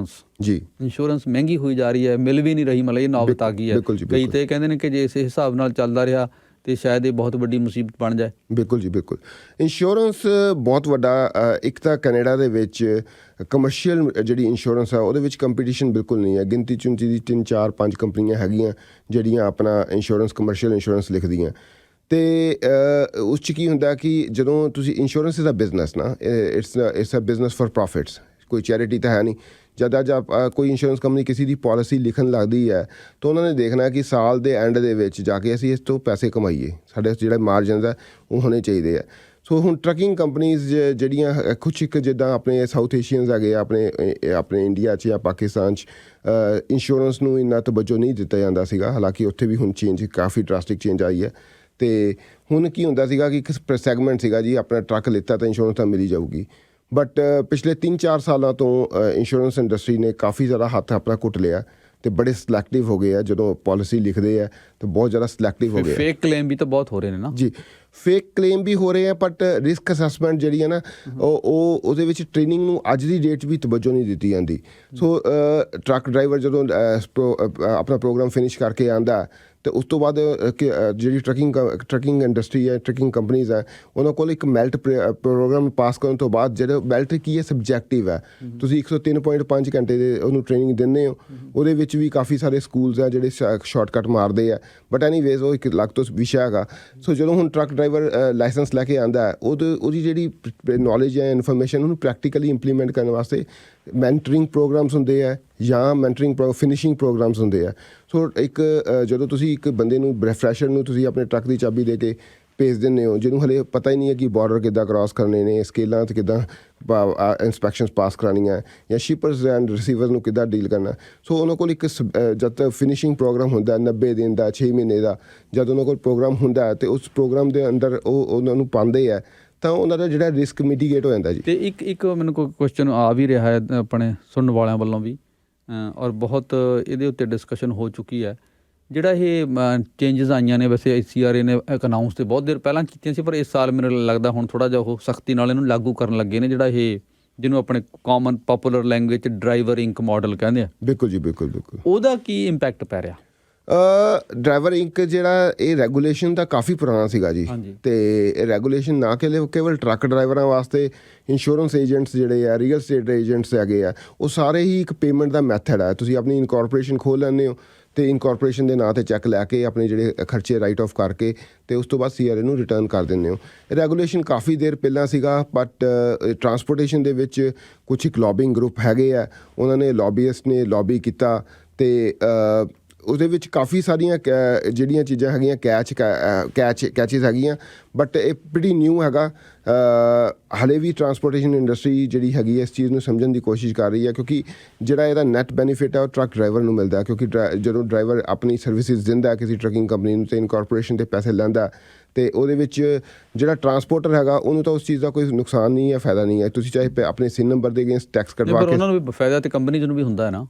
ਜੀ ਇੰਸ਼ੋਰੈਂਸ ਮਹਿੰਗੀ ਹੋਈ ਜਾ ਰਹੀ ਹੈ, ਮਿਲ ਵੀ ਨਹੀਂ ਰਹੀ। ਮਤਲਬ ਇਹ ਨੌਬਤ ਆ ਗਈ ਹੈ। ਕਈ ਤਾਂ ਇਹ ਕਹਿੰਦੇ ਨੇ ਕਿ ਜੇ ਇਸ ਹਿਸਾਬ ਨਾਲ ਚੱਲਦਾ ਰਿਹਾ ਤੇ ਸ਼ਾਇਦ ਇਹ ਬਹੁਤ ਵੱਡੀ ਮੁਸੀਬਤ ਬਣ ਜਾਏ। ਬਿਲਕੁਲ ਜੀ, ਬਿਲਕੁਲ। ਇੰਸ਼ੋਰੈਂਸ ਬਹੁਤ ਵੱਡਾ, ਇੱਕ ਤਾਂ ਕੈਨੇਡਾ ਦੇ ਵਿੱਚ ਕਮਰਸ਼ੀਅਲ ਜਿਹੜੀ ਇੰਸ਼ੋਰੈਂਸ ਆ ਉਹਦੇ ਵਿੱਚ ਕੰਪੀਟੀਸ਼ਨ ਬਿਲਕੁਲ ਨਹੀਂ ਹੈ। ਗਿਣਤੀ ਚੁਣਤੀ ਦੀ 3-4-5 ਕੰਪਨੀਆਂ ਹੈਗੀਆਂ ਜਿਹੜੀਆਂ ਆਪਣਾ ਇੰਸ਼ੋਰੈਂਸ, ਕਮਰਸ਼ੀਅਲ ਇੰਸ਼ੋਰੈਂਸ ਲਿਖਦੀਆਂ। ਅਤੇ ਉਸ 'ਚ ਕੀ ਹੁੰਦਾ ਕਿ ਜਦੋਂ ਤੁਸੀਂ ਇੰਸ਼ੋਰੈਂਸ ਇਜ਼ ਅ ਬਿਜ਼ਨਸ ਨਾ, it's a business for profits, ਕੋਈ ਚੈਰਿਟੀ ਤਾਂ ਹੈ ਨਹੀਂ। ਜਦ ਅੱਜ ਕੋਈ ਇੰਸ਼ੋਰੈਂਸ ਕੰਪਨੀ ਕਿਸੇ ਦੀ ਪੋਲਿਸੀ ਲਿਖਣ ਲੱਗਦੀ ਹੈ ਤਾਂ ਉਹਨਾਂ ਨੇ ਦੇਖਣਾ ਕਿ ਸਾਲ ਦੇ ਐਂਡ ਦੇ ਵਿੱਚ ਜਾ ਕੇ ਅਸੀਂ ਇਸ ਤੋਂ ਪੈਸੇ ਕਮਾਈਏ, ਸਾਡੇ ਜਿਹੜਾ ਮਾਰਜਨਸ ਹੈ ਉਹ ਹੋਣੇ ਚਾਹੀਦੇ ਆ। ਸੋ ਹੁਣ ਟਰੱਕਿੰਗ ਕੰਪਨੀਜ਼ ਜਿਹੜੀਆਂ ਕੁਛ ਇੱਕ ਜਿੱਦਾਂ ਆਪਣੇ ਸਾਊਥ ਏਸ਼ੀਅਨਸ ਹੈਗੇ ਆ, ਆਪਣੇ ਇੰਡੀਆ 'ਚ ਜਾਂ ਪਾਕਿਸਤਾਨ 'ਚ ਇੰਸ਼ੋਰੈਂਸ ਨੂੰ ਇੰਨਾ ਤਵੱਜੋ ਨਹੀਂ ਦਿੱਤਾ ਜਾਂਦਾ ਸੀਗਾ। ਹਾਲਾਂਕਿ ਉੱਥੇ ਵੀ ਹੁਣ ਚੇਂਜ, ਕਾਫੀ ਡਰਾਸਟਿਕ ਚੇਂਜ ਆਈ ਹੈ। ਅਤੇ ਹੁਣ ਕੀ ਹੁੰਦਾ ਸੀਗਾ ਕਿ ਇੱਕ ਸੈਗਮੈਂਟ ਸੀਗਾ ਜੀ, ਆਪਣਾ ਟਰੱਕ ਲਿੱਤਾ ਤਾਂ ਇੰਸ਼ੋਰੈਂਸ ਤਾਂ ਮਿਲੀ ਜਾਊਗੀ। ਬਟ ਪਿਛਲੇ 3-4 ਸਾਲਾਂ ਤੋਂ ਇੰਸ਼ੋਰੈਂਸ ਇੰਡਸਟਰੀ ਨੇ ਕਾਫੀ ਜ਼ਿਆਦਾ ਹੱਥ ਆਪਣਾ ਘੁੱਟ ਲਿਆ ਅਤੇ ਬੜੇ ਸਿਲੈਕਟਿਵ ਹੋ ਗਏ ਆ। ਜਦੋਂ ਪੋਲਿਸੀ ਲਿਖਦੇ ਆ ਤਾਂ ਬਹੁਤ ਜ਼ਿਆਦਾ ਸਿਲੈਕਟਿਵ ਹੋ ਗਏ। ਫੇਕ ਕਲੇਮ ਵੀ ਤਾਂ ਬਹੁਤ ਹੋ ਰਹੇ ਨੇ ਨਾ ਜੀ। ਫੇਕ ਕਲੇਮ ਵੀ ਹੋ ਰਹੇ ਆ, ਬਟ ਰਿਸਕ ਅਸੈਸਮੈਂਟ ਜਿਹੜੀ ਹੈ ਨਾ ਉਹਦੇ ਵਿੱਚ ਟ੍ਰੇਨਿੰਗ ਨੂੰ ਅੱਜ ਦੀ ਡੇਟ 'ਚ ਵੀ ਤਵੱਜੋ ਨਹੀਂ ਦਿੱਤੀ ਜਾਂਦੀ। ਸੋ ਟਰੱਕ ਡਰਾਈਵਰ ਜਦੋਂ ਆਪਣਾ ਪ੍ਰੋਗਰਾਮ ਫਿਨਿਸ਼ ਕਰਕੇ ਆਉਂਦਾ ਅਤੇ ਉਸ ਤੋਂ ਬਾਅਦ ਜਿਹੜੀ ਟਰੱਕਿੰਗ ਇੰਡਸਟਰੀ ਹੈ, ਟਰੱਕਿੰਗ ਕੰਪਨੀਜ਼ ਹੈ, ਉਹਨਾਂ ਕੋਲ ਇੱਕ ਮੈਲਟ ਪ੍ਰੋਗਰਾਮ ਪਾਸ ਕਰਨ ਤੋਂ ਬਾਅਦ ਜਿਹੜਾ ਮੈਲਟ ਕੀ ਹੈ, ਸਬਜੈਕਟਿਵ ਹੈ। ਤੁਸੀਂ 103.5 ਘੰਟੇ ਦੇ ਉਹਨੂੰ ਟ੍ਰੇਨਿੰਗ ਦਿੰਦੇ ਹੋ। ਉਹਦੇ ਵਿੱਚ ਵੀ ਕਾਫੀ ਸਾਰੇ ਸਕੂਲਸ ਆ ਜਿਹੜੇ ਸ਼ਾਰਟਕਟ ਮਾਰਦੇ ਆ, ਬਟ ਐਨੀਵੇਜ਼ ਉਹ ਇੱਕ ਅਲੱਗ ਤੋਂ ਵਿਸ਼ਾ ਹੈਗਾ। ਸੋ ਜਦੋਂ ਹੁਣ ਟਰੱਕ ਡਰਾਈਵਰ ਲਾਇਸੈਂਸ ਲੈ ਕੇ ਆਉਂਦਾ ਹੈ, ਉਹਦੀ ਜਿਹੜੀ ਨੌਲੇਜ ਹੈ, ਇਨਫੋਰਮੇਸ਼ਨ, ਉਹਨੂੰ ਪ੍ਰੈਕਟੀਕਲੀ ਇੰਪਲੀਮੈਂਟ ਕਰਨ ਵਾਸਤੇ ਮੈਂਟਰਿੰਗ ਪ੍ਰੋਗਰਾਮਸ ਹੁੰਦੇ ਆ ਜਾਂ ਫਿਨਿਸ਼ਿੰਗ ਪ੍ਰੋਗਰਾਮਸ ਹੁੰਦੇ ਆ। ਸੋ ਜਦੋਂ ਤੁਸੀਂ ਇੱਕ ਬੰਦੇ ਨੂੰ, ਫਰੈਸ਼ਰ ਨੂੰ ਤੁਸੀਂ ਆਪਣੇ ਟਰੱਕ ਦੀ ਚਾਬੀ ਦੇ ਕੇ ਭੇਜ ਦਿੰਦੇ ਹੋ, ਜਿਹਨੂੰ ਹਲੇ ਪਤਾ ਹੀ ਨਹੀਂ ਹੈ ਕਿ ਬਾਰਡਰ ਕਿੱਦਾਂ ਕ੍ਰਾਸ ਕਰਨੇ ਨੇ, ਸਕੇਲਾਂ 'ਤੇ ਕਿੱਦਾਂ ਇੰਸਪੈਕਸ਼ਨਸ ਪਾਸ ਕਰਾਉਣੀਆਂ, ਜਾਂ ਸ਼ਿਪਰਸ ਐਂਡ ਰਿਸੀਵਰ ਨੂੰ ਕਿੱਦਾਂ ਡੀਲ ਕਰਨਾ। ਸੋ ਉਹਨਾਂ ਕੋਲ ਇੱਕ ਜਦ ਤੱਕ ਫਿਨਿਸ਼ਿੰਗ ਪ੍ਰੋਗਰਾਮ ਹੁੰਦਾ 90 ਦਿਨ ਦਾ, 6 ਮਹੀਨੇ ਦਾ, ਜਦ ਉਹਨਾਂ ਕੋਲ ਪ੍ਰੋਗਰਾਮ ਹੁੰਦਾ ਅਤੇ ਉਸ ਪ੍ਰੋਗਰਾਮ ਦੇ ਅੰਦਰ ਉਹ ਉਹਨਾਂ ਨੂੰ ਪਾਉਂਦੇ ਆ ਤਾਂ ਉਹਨਾਂ ਦਾ ਜਿਹੜਾ ਰਿਸਕ ਮਿਟੀਗੇਟ ਹੋ ਜਾਂਦਾ ਜੀ। ਅਤੇ ਇੱਕ ਮੈਨੂੰ ਕੋਈ ਕੁਐਸਚਨ ਆ ਵੀ ਰਿਹਾ ਹੈ ਆਪਣੇ ਸੁਣਨ ਵਾਲਿਆਂ ਵੱਲੋਂ ਵੀ, ਔਰ ਬਹੁਤ ਇਹਦੇ ਉੱਤੇ ਡਿਸਕਸ਼ਨ ਹੋ ਚੁੱਕੀ ਹੈ। ਜਿਹੜਾ ਇਹ ਚੇਂਜਸ ਆਈਆਂ ਨੇ, ਵੈਸੇ ICRA ਨੇ ਇੱਕ ਅਨਾਊਂਸ ਤੇ ਬਹੁਤ ਦੇਰ ਪਹਿਲਾਂ ਕੀਤੀਆਂ ਸੀ, ਪਰ ਇਸ ਸਾਲ ਮੈਨੂੰ ਲੱਗਦਾ ਹੁਣ ਥੋੜ੍ਹਾ ਜਿਹਾ ਉਹ ਸਖਤੀ ਨਾਲ ਇਹਨੂੰ ਲਾਗੂ ਕਰਨ ਲੱਗੇ ਨੇ, ਜਿਹੜਾ ਇਹ ਜਿਹਨੂੰ ਆਪਣੇ ਕਾਮਨ ਪੋਪੂਲਰ ਲੈਂਗੁਏਜ 'ਚ ਡਰਾਈਵਰ ਇੰਕ ਮਾਡਲ ਕਹਿੰਦੇ ਆ। ਬਿਲਕੁਲ ਜੀ, ਬਿਲਕੁਲ। ਉਹਦਾ ਕੀ ਇੰਪੈਕਟ ਪੈ ਰਿਹਾ? ਡਰਾਈਵਰ ਇੰਕ ਜਿਹੜਾ ਇਹ ਰੈਗੂਲੇਸ਼ਨ ਤਾਂ ਕਾਫੀ ਪੁਰਾਣਾ ਸੀਗਾ ਜੀ। ਅਤੇ ਇਹ ਰੈਗੂਲੇਸ਼ਨ ਨਾ ਕੇਵਲ ਟਰੱਕ ਡਰਾਈਵਰਾਂ ਵਾਸਤੇ, ਇੰਸ਼ੋਰੈਂਸ ਏਜੰਟਸ ਜਿਹੜੇ ਆ, ਰੀਅਲ ਸਟੇਟ ਏਜੰਟਸ ਹੈਗੇ ਆ, ਉਹ ਸਾਰੇ ਹੀ ਇੱਕ ਪੇਮੈਂਟ ਦਾ ਮੈਥਡ ਹੈ। ਤੁਸੀਂ ਆਪਣੀ ਇਨਕੋਰਪੋਰੇਸ਼ਨ ਖੋਲ੍ਹ ਲੈਂਦੇ ਹੋ ਅਤੇ ਇਨਕੋਰਪੋਰੇਸ਼ਨ ਦੇ ਨਾਂ 'ਤੇ ਚੈੱਕ ਲੈ ਕੇ ਆਪਣੇ ਜਿਹੜੇ ਖਰਚੇ ਰਾਈਟ ਆਫ ਕਰਕੇ ਅਤੇ ਉਸ ਤੋਂ ਬਾਅਦ CRA ਨੂੰ ਰਿਟਰਨ ਕਰ ਦਿੰਦੇ ਹੋ। ਰੈਗੂਲੇਸ਼ਨ ਕਾਫੀ ਦੇਰ ਪਹਿਲਾਂ ਸੀਗਾ, ਬਟ ਟਰਾਂਸਪੋਰਟੇਸ਼ਨ ਦੇ ਵਿੱਚ ਕੁਛ ਇੱਕ ਲੌਬਿੰਗ ਗਰੁੱਪ ਹੈਗੇ ਆ, ਉਹਨਾਂ ਨੇ ਲੌਬੀਇਸਟ ਨੇ ਲੌਬੀ ਕੀਤਾ ਅਤੇ ਉਹਦੇ ਵਿੱਚ ਕਾਫੀ ਸਾਰੀਆਂ ਜਿਹੜੀਆਂ ਚੀਜ਼ਾਂ ਹੈਗੀਆਂ ਕੈਚਿਸ ਹੈਗੀਆਂ, ਬਟ ਇਹ ਪ੍ਰੀਟੀ ਨਿਊ ਹੈਗਾ। ਹਾਲੇ ਵੀ ਟਰਾਂਸਪੋਰਟੇਸ਼ਨ ਇੰਡਸਟਰੀ ਜਿਹੜੀ ਹੈਗੀ ਹੈ ਇਸ ਚੀਜ਼ ਨੂੰ ਸਮਝਣ ਦੀ ਕੋਸ਼ਿਸ਼ ਕਰ ਰਹੀ ਹੈ, ਕਿਉਂਕਿ ਜਿਹੜਾ ਇਹਦਾ ਨੈਟ ਬੈਨੀਫਿਟ ਹੈ ਉਹ ਟਰੱਕ ਡਰਾਈਵਰ ਨੂੰ ਮਿਲਦਾ, ਕਿਉਂਕਿ ਜਦੋਂ ਡਰਾਈਵਰ ਆਪਣੀ ਸਰਵਿਸਿਜ਼ ਦਿੰਦਾ ਕਿਸੇ ਟਰੱਕਿੰਗ ਕੰਪਨੀ ਨੂੰ ਅਤੇ ਇਨਕੋਰਪੋਰੇਸ਼ਨ 'ਤੇ ਪੈਸੇ ਲੈਂਦਾ, ਅਤੇ ਉਹਦੇ ਵਿੱਚ ਜਿਹੜਾ ਟਰਾਂਸਪੋਰਟਰ ਹੈਗਾ ਉਹਨੂੰ ਤਾਂ ਉਸ ਚੀਜ਼ ਦਾ ਕੋਈ ਨੁਕਸਾਨ ਨਹੀਂ ਹੈ, ਫਾਇਦਾ ਨਹੀਂ ਹੈ। ਤੁਸੀਂ ਚਾਹੇ ਆਪਣੇ SIN ਨੰਬਰ ਦੇ ਅਗੇਂਸਟ ਟੈਕਸ ਕਟਵਾ ਕੇ, ਉਹਨਾਂ ਨੂੰ ਵੀ ਫਾਇਦਾ ਅਤੇ ਕੰਪਨੀ ਨੂੰ ਵੀ ਹੁੰਦਾ ਹੈ ਨਾ,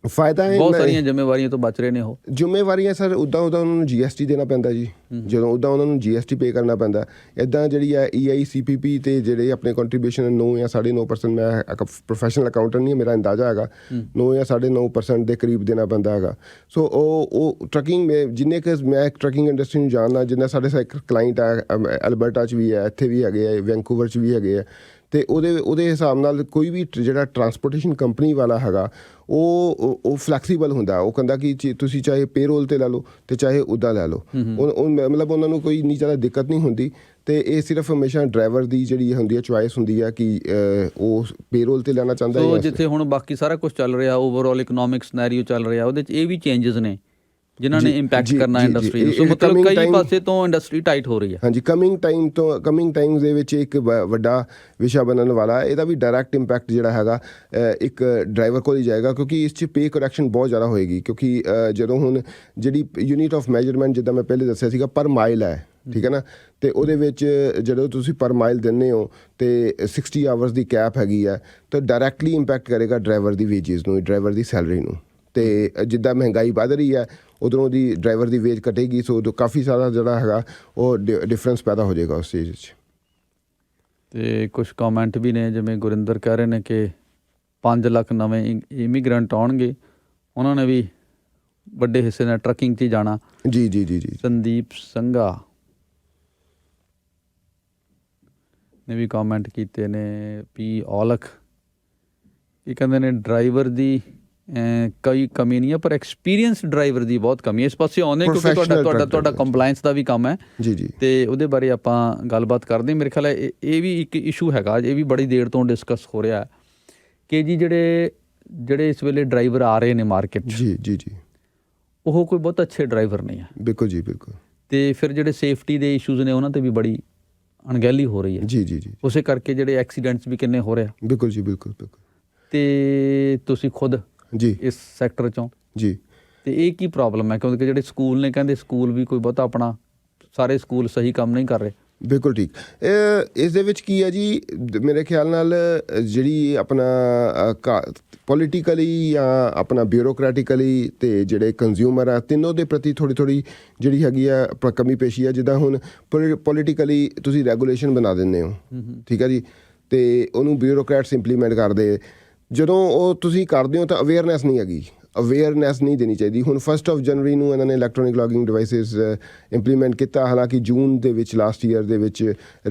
ਫਾਇਦਾ ਹੈ। ਬਹੁਤ ਸਾਰੀਆਂ ਜ਼ਿੰਮੇਵਾਰੀਆਂ ਤੋਂ ਬਚ ਰਹੇ ਨੇ ਉਹ। ਜ਼ਿੰਮੇਵਾਰੀਆਂ ਸਰ ਉੱਦਾਂ ਉਹਨਾਂ ਨੂੰ GST ਦੇਣਾ ਪੈਂਦਾ ਜੀ, ਜਦੋਂ ਉੱਦਾਂ ਉਹਨਾਂ ਨੂੰ GST ਪੇ ਕਰਨਾ ਪੈਂਦਾ। ਇੱਦਾਂ ਜਿਹੜੀ ਹੈ EICPP ਅਤੇ ਜਿਹੜੇ ਆਪਣੇ ਕੰਟਰੀਬਿਊਸ਼ਨ 9 ਜਾਂ 9.5%, ਮੈਂ ਪ੍ਰੋਫੈਸ਼ਨਲ ਅਕਾਊਂਟੈਂਟ ਨਹੀਂ, ਮੇਰਾ ਅੰਦਾਜ਼ਾ ਹੈਗਾ 9 ਜਾਂ 9.5% ਦੇ ਕਰੀਬ ਦੇਣਾ ਪੈਂਦਾ ਹੈਗਾ। ਸੋ ਉਹ ਟਰੱਕਿੰਗ ਜਿੰਨੇ ਕੁ ਮੈਂ ਟਰੱਕਿੰਗ ਇੰਡਸਟਰੀ ਨੂੰ ਜਾਣਦਾ, ਜਿੰਨਾ ਸਾਡੇ ਇੱਕ ਕਲਾਇੰਟ ਹੈ ਐਲਬਰਟਾ 'ਚ ਵੀ ਹੈ, ਇੱਥੇ ਵੀ ਹੈਗੇ ਆ, ਵੈਂਕੂਵਰ 'ਚ ਵੀ ਹੈਗੇ ਆ, ਅਤੇ ਉਹਦੇ ਹਿਸਾਬ ਨਾਲ ਕੋਈ ਵੀ ਜਿਹੜਾ ਟਰਾਂਸਪੋਰਟੇਸ਼ਨ ਕੰਪਨੀ ਵਾਲਾ ਹੈਗਾ ਉਹ ਫਲੈਕਸੀਬਲ ਹੁੰਦਾ। ਉਹ ਕਹਿੰਦਾ ਕਿ ਤੁਸੀਂ ਚਾਹੇ ਪੇਰੋਲ 'ਤੇ ਲੈ ਲਓ ਅਤੇ ਚਾਹੇ ਉੱਦਾਂ ਲੈ ਲਓ, ਮਤਲਬ ਉਹਨਾਂ ਨੂੰ ਕੋਈ ਇੰਨੀ ਜ਼ਿਆਦਾ ਦਿੱਕਤ ਨਹੀਂ ਹੁੰਦੀ। ਅਤੇ ਇਹ ਸਿਰਫ ਹਮੇਸ਼ਾ ਡਰਾਈਵਰ ਦੀ ਜਿਹੜੀ ਹੁੰਦੀ ਹੈ ਚੁਆਇਸ ਹੁੰਦੀ ਹੈ ਕਿ ਉਹ ਪੇਰੋਲ 'ਤੇ ਲੈਣਾ ਚਾਹੁੰਦਾ ਹੈ। ਜਿੱਥੇ ਹੁਣ ਬਾਕੀ ਸਾਰਾ ਕੁਛ ਚੱਲ ਰਿਹਾ, ਓਵਰਆਲ ਇਕਨੋਮਿਕ ਸਿਨੈਰੀਓ ਚੱਲ ਰਿਹਾ, ਉਹਦੇ 'ਚ ਇਹ ਵੀ ਚੇਂਜਸ ਨੇ ਜਿਨ੍ਹਾਂ ਨੇ ਇੰਪੈਕਟ ਕਰਨਾ ਇੰਡਸਟਰੀ ਨੂੰ। ਸੋ ਮਤਲਬ ਕਈ ਪਾਸੇ ਤੋਂ ਇੰਡਸਟਰੀ ਟਾਈਟ ਹੋ ਰਹੀ ਹੈ। ਹਾਂਜੀ, ਕਮਿੰਗ ਟਾਈਮਸ ਦੇ ਵਿੱਚ ਇੱਕ ਵੱਡਾ ਵਿਸ਼ਾ ਬਣਨ ਵਾਲਾ ਹੈ। ਇਹਦਾ ਵੀ ਡਾਇਰੈਕਟ ਇੰਪੈਕਟ ਜਿਹੜਾ ਹੈਗਾ ਇੱਕ ਡਰਾਈਵਰ ਕੋਲ ਹੀ ਜਾਏਗਾ, ਕਿਉਂਕਿ ਇਸ 'ਚ ਪੇ ਕਰੈਕਸ਼ਨ ਬਹੁਤ ਜ਼ਿਆਦਾ ਹੋਏਗੀ। ਕਿਉਂਕਿ ਜਦੋਂ ਹੁਣ ਜਿਹੜੀ ਯੂਨਿਟ ਆਫ ਮੈਜਰਮੈਂਟ ਜਿੱਦਾਂ ਮੈਂ ਪਹਿਲੇ ਦੱਸਿਆ ਸੀਗਾ ਪਰ ਮਾਈਲ ਹੈ, ਠੀਕ ਹੈ ਨਾ, ਅਤੇ ਉਹਦੇ ਵਿੱਚ ਜਦੋਂ ਤੁਸੀਂ ਪਰ ਮਾਈਲ ਦਿੰਦੇ ਹੋ ਅਤੇ 60 ਆਵਰਸ ਦੀ ਕੈਪ ਹੈਗੀ ਹੈ, ਤਾਂ ਡਾਇਰੈਕਟਲੀ ਇੰਪੈਕਟ ਕਰੇਗਾ ਡਰਾਈਵਰ ਦੀ ਵੇਜਿਸ ਨੂੰ, ਡਰਾਈਵਰ ਦੀ ਸੈਲਰੀ ਨੂੰ। ਅਤੇ ਜਿੱਦਾਂ ਮਹਿੰਗਾਈ ਵੱਧ ਰਹੀ ਹੈ ਉੱਧਰੋਂ ਦੀ ਡਰਾਈਵਰ ਦੀ ਵੇਜ ਘਟੇਗੀ, ਸੋ ਕਾਫੀ ਸਾਰਾ ਜਿਹੜਾ ਹੈਗਾ ਉਹ ਡਿਫਰੈਂਸ ਪੈਦਾ ਹੋ ਜਾਏਗਾ ਉਸ ਚੀਜ਼ 'ਚ। ਅਤੇ ਕੁਛ ਕਮੈਂਟ ਵੀ ਨੇ, ਜਿਵੇਂ ਗੁਰਿੰਦਰ ਕਹਿ ਰਹੇ ਨੇ ਕਿ 5 ਲੱਖ ਨਵੇਂ ਇਮੀਗ੍ਰੈਂਟ ਆਉਣਗੇ, ਉਹਨਾਂ ਨੇ ਵੀ ਵੱਡੇ ਹਿੱਸੇ ਨਾਲ ਟਰੱਕਿੰਗ 'ਚ ਹੀ ਜਾਣਾ। ਜੀ ਜੀ ਜੀ ਜੀ। ਸੰਦੀਪ ਸੰਘਾ ਨੇ ਵੀ ਕਮੈਂਟ ਕੀਤੇ ਨੇ। ਪੀ ਔਲਖ ਇਹ ਕਹਿੰਦੇ ਨੇ ਡਰਾਈਵਰ ਦੀ ਕੋਈ ਕਮੀ ਨਹੀਂ ਹੈ, ਪਰ ਐਕਸਪੀਰੀਅੰਸ ਡਰਾਈਵਰ ਦੀ ਬਹੁਤ ਕਮੀ ਹੈ। ਇਸ ਪਾਸੇ ਆਉਂਦੇ ਕਿਉਂਕਿ ਤੁਹਾਡਾ ਕੰਪਲਾਇੰਸ ਦਾ ਵੀ ਕੰਮ ਹੈ ਜੀ ਜੀ, ਅਤੇ ਉਹਦੇ ਬਾਰੇ ਆਪਾਂ ਗੱਲਬਾਤ ਕਰਦੇ। ਮੇਰੇ ਖਿਆਲ ਹੈ ਇਹ ਵੀ ਇੱਕ ਇਸ਼ੂ ਹੈਗਾ, ਇਹ ਵੀ ਬੜੀ ਦੇਰ ਤੋਂ ਡਿਸਕਸ ਹੋ ਰਿਹਾ ਕਿ ਜੀ ਜਿਹੜੇ ਇਸ ਵੇਲੇ ਡਰਾਈਵਰ ਆ ਰਹੇ ਨੇ ਮਾਰਕੀਟ 'ਚ, ਜੀ ਜੀ ਜੀ, ਉਹ ਕੋਈ ਬਹੁਤ ਅੱਛੇ ਡਰਾਈਵਰ ਨਹੀਂ ਹੈ। ਬਿਲਕੁਲ ਜੀ ਬਿਲਕੁਲ। ਅਤੇ ਫਿਰ ਜਿਹੜੇ ਸੇਫਟੀ ਦੇ ਇਸ਼ੂਜ਼ ਨੇ ਉਹਨਾਂ 'ਤੇ ਵੀ ਬੜੀ ਅਣਗਹਿਲੀ ਹੋ ਰਹੀ ਹੈ। ਜੀ ਜੀ ਜੀ, ਉਸੇ ਕਰਕੇ ਜਿਹੜੇ ਐਕਸੀਡੈਂਟਸ ਵੀ ਕਿੰਨੇ ਹੋ ਰਹੇ ਆ। ਬਿਲਕੁਲ ਜੀ ਬਿਲਕੁਲ ਬਿਲਕੁਲ। ਅਤੇ ਤੁਸੀਂ ਖੁਦ ਜੀ ਇਸ ਸੈਕਟਰ 'ਚੋਂ ਜੀ, ਅਤੇ ਇਹ ਕੀ ਪ੍ਰੋਬਲਮ ਹੈ? ਕਿਉਂਕਿ ਜਿਹੜੇ ਸਕੂਲ ਨੇ, ਕਹਿੰਦੇ ਸਕੂਲ ਵੀ ਕੋਈ ਬਹੁਤਾ ਆਪਣਾ ਸਾਰੇ ਸਕੂਲ ਸਹੀ ਕੰਮ ਨਹੀਂ ਕਰ ਰਹੇ। ਬਿਲਕੁਲ ਠੀਕ। ਇਸ ਦੇ ਵਿੱਚ ਕੀ ਹੈ ਜੀ, ਮੇਰੇ ਖਿਆਲ ਨਾਲ ਜਿਹੜੀ ਆਪਣਾ ਪੋਲੀਟੀਕਲੀ ਜਾਂ ਆਪਣਾ ਬਿਊਰੋਕਰੈਟਿਕਲੀ ਅਤੇ ਜਿਹੜੇ ਕੰਜ਼ਿਊਮਰ ਆ, ਤਿੰਨੋਂ ਦੇ ਪ੍ਰਤੀ ਥੋੜ੍ਹੀ ਜਿਹੜੀ ਹੈਗੀ ਆ ਕਮੀ ਪੇਸ਼ੀ ਆ। ਜਿੱਦਾਂ ਹੁਣ ਪੋਲੀਟੀਕਲੀ ਤੁਸੀਂ ਰੈਗੂਲੇਸ਼ਨ ਬਣਾ ਦਿੰਦੇ ਹੋ, ਠੀਕ ਹੈ ਜੀ, ਅਤੇ ਉਹਨੂੰ ਬਿਊਰੋਕਰੈਟਸ ਇੰਪਲੀਮੈਂਟ ਕਰਦੇ। ਜਦੋਂ ਉਹ ਤੁਸੀਂ ਕਰਦੇ ਹੋ ਤਾਂ ਅਵੇਅਰਨੈਸ ਨਹੀਂ ਹੈਗੀ, ਅਵੇਅਰਨੈਸ ਨਹੀਂ ਦੇਣੀ ਚਾਹੀਦੀ। ਹੁਣ 1 ਜਨਵਰੀ ਨੂੰ ਇਹਨਾਂ ਨੇ ਇਲੈਕਟ੍ਰੋਨਿਕ ਲੌਗਿੰਗ ਡਿਵਾਈਸਿਸ ਇੰਪਲੀਮੈਂਟ ਕੀਤਾ। ਹਾਲਾਂਕਿ ਜੂਨ ਦੇ ਵਿੱਚ ਲਾਸਟ ਈਅਰ ਦੇ ਵਿੱਚ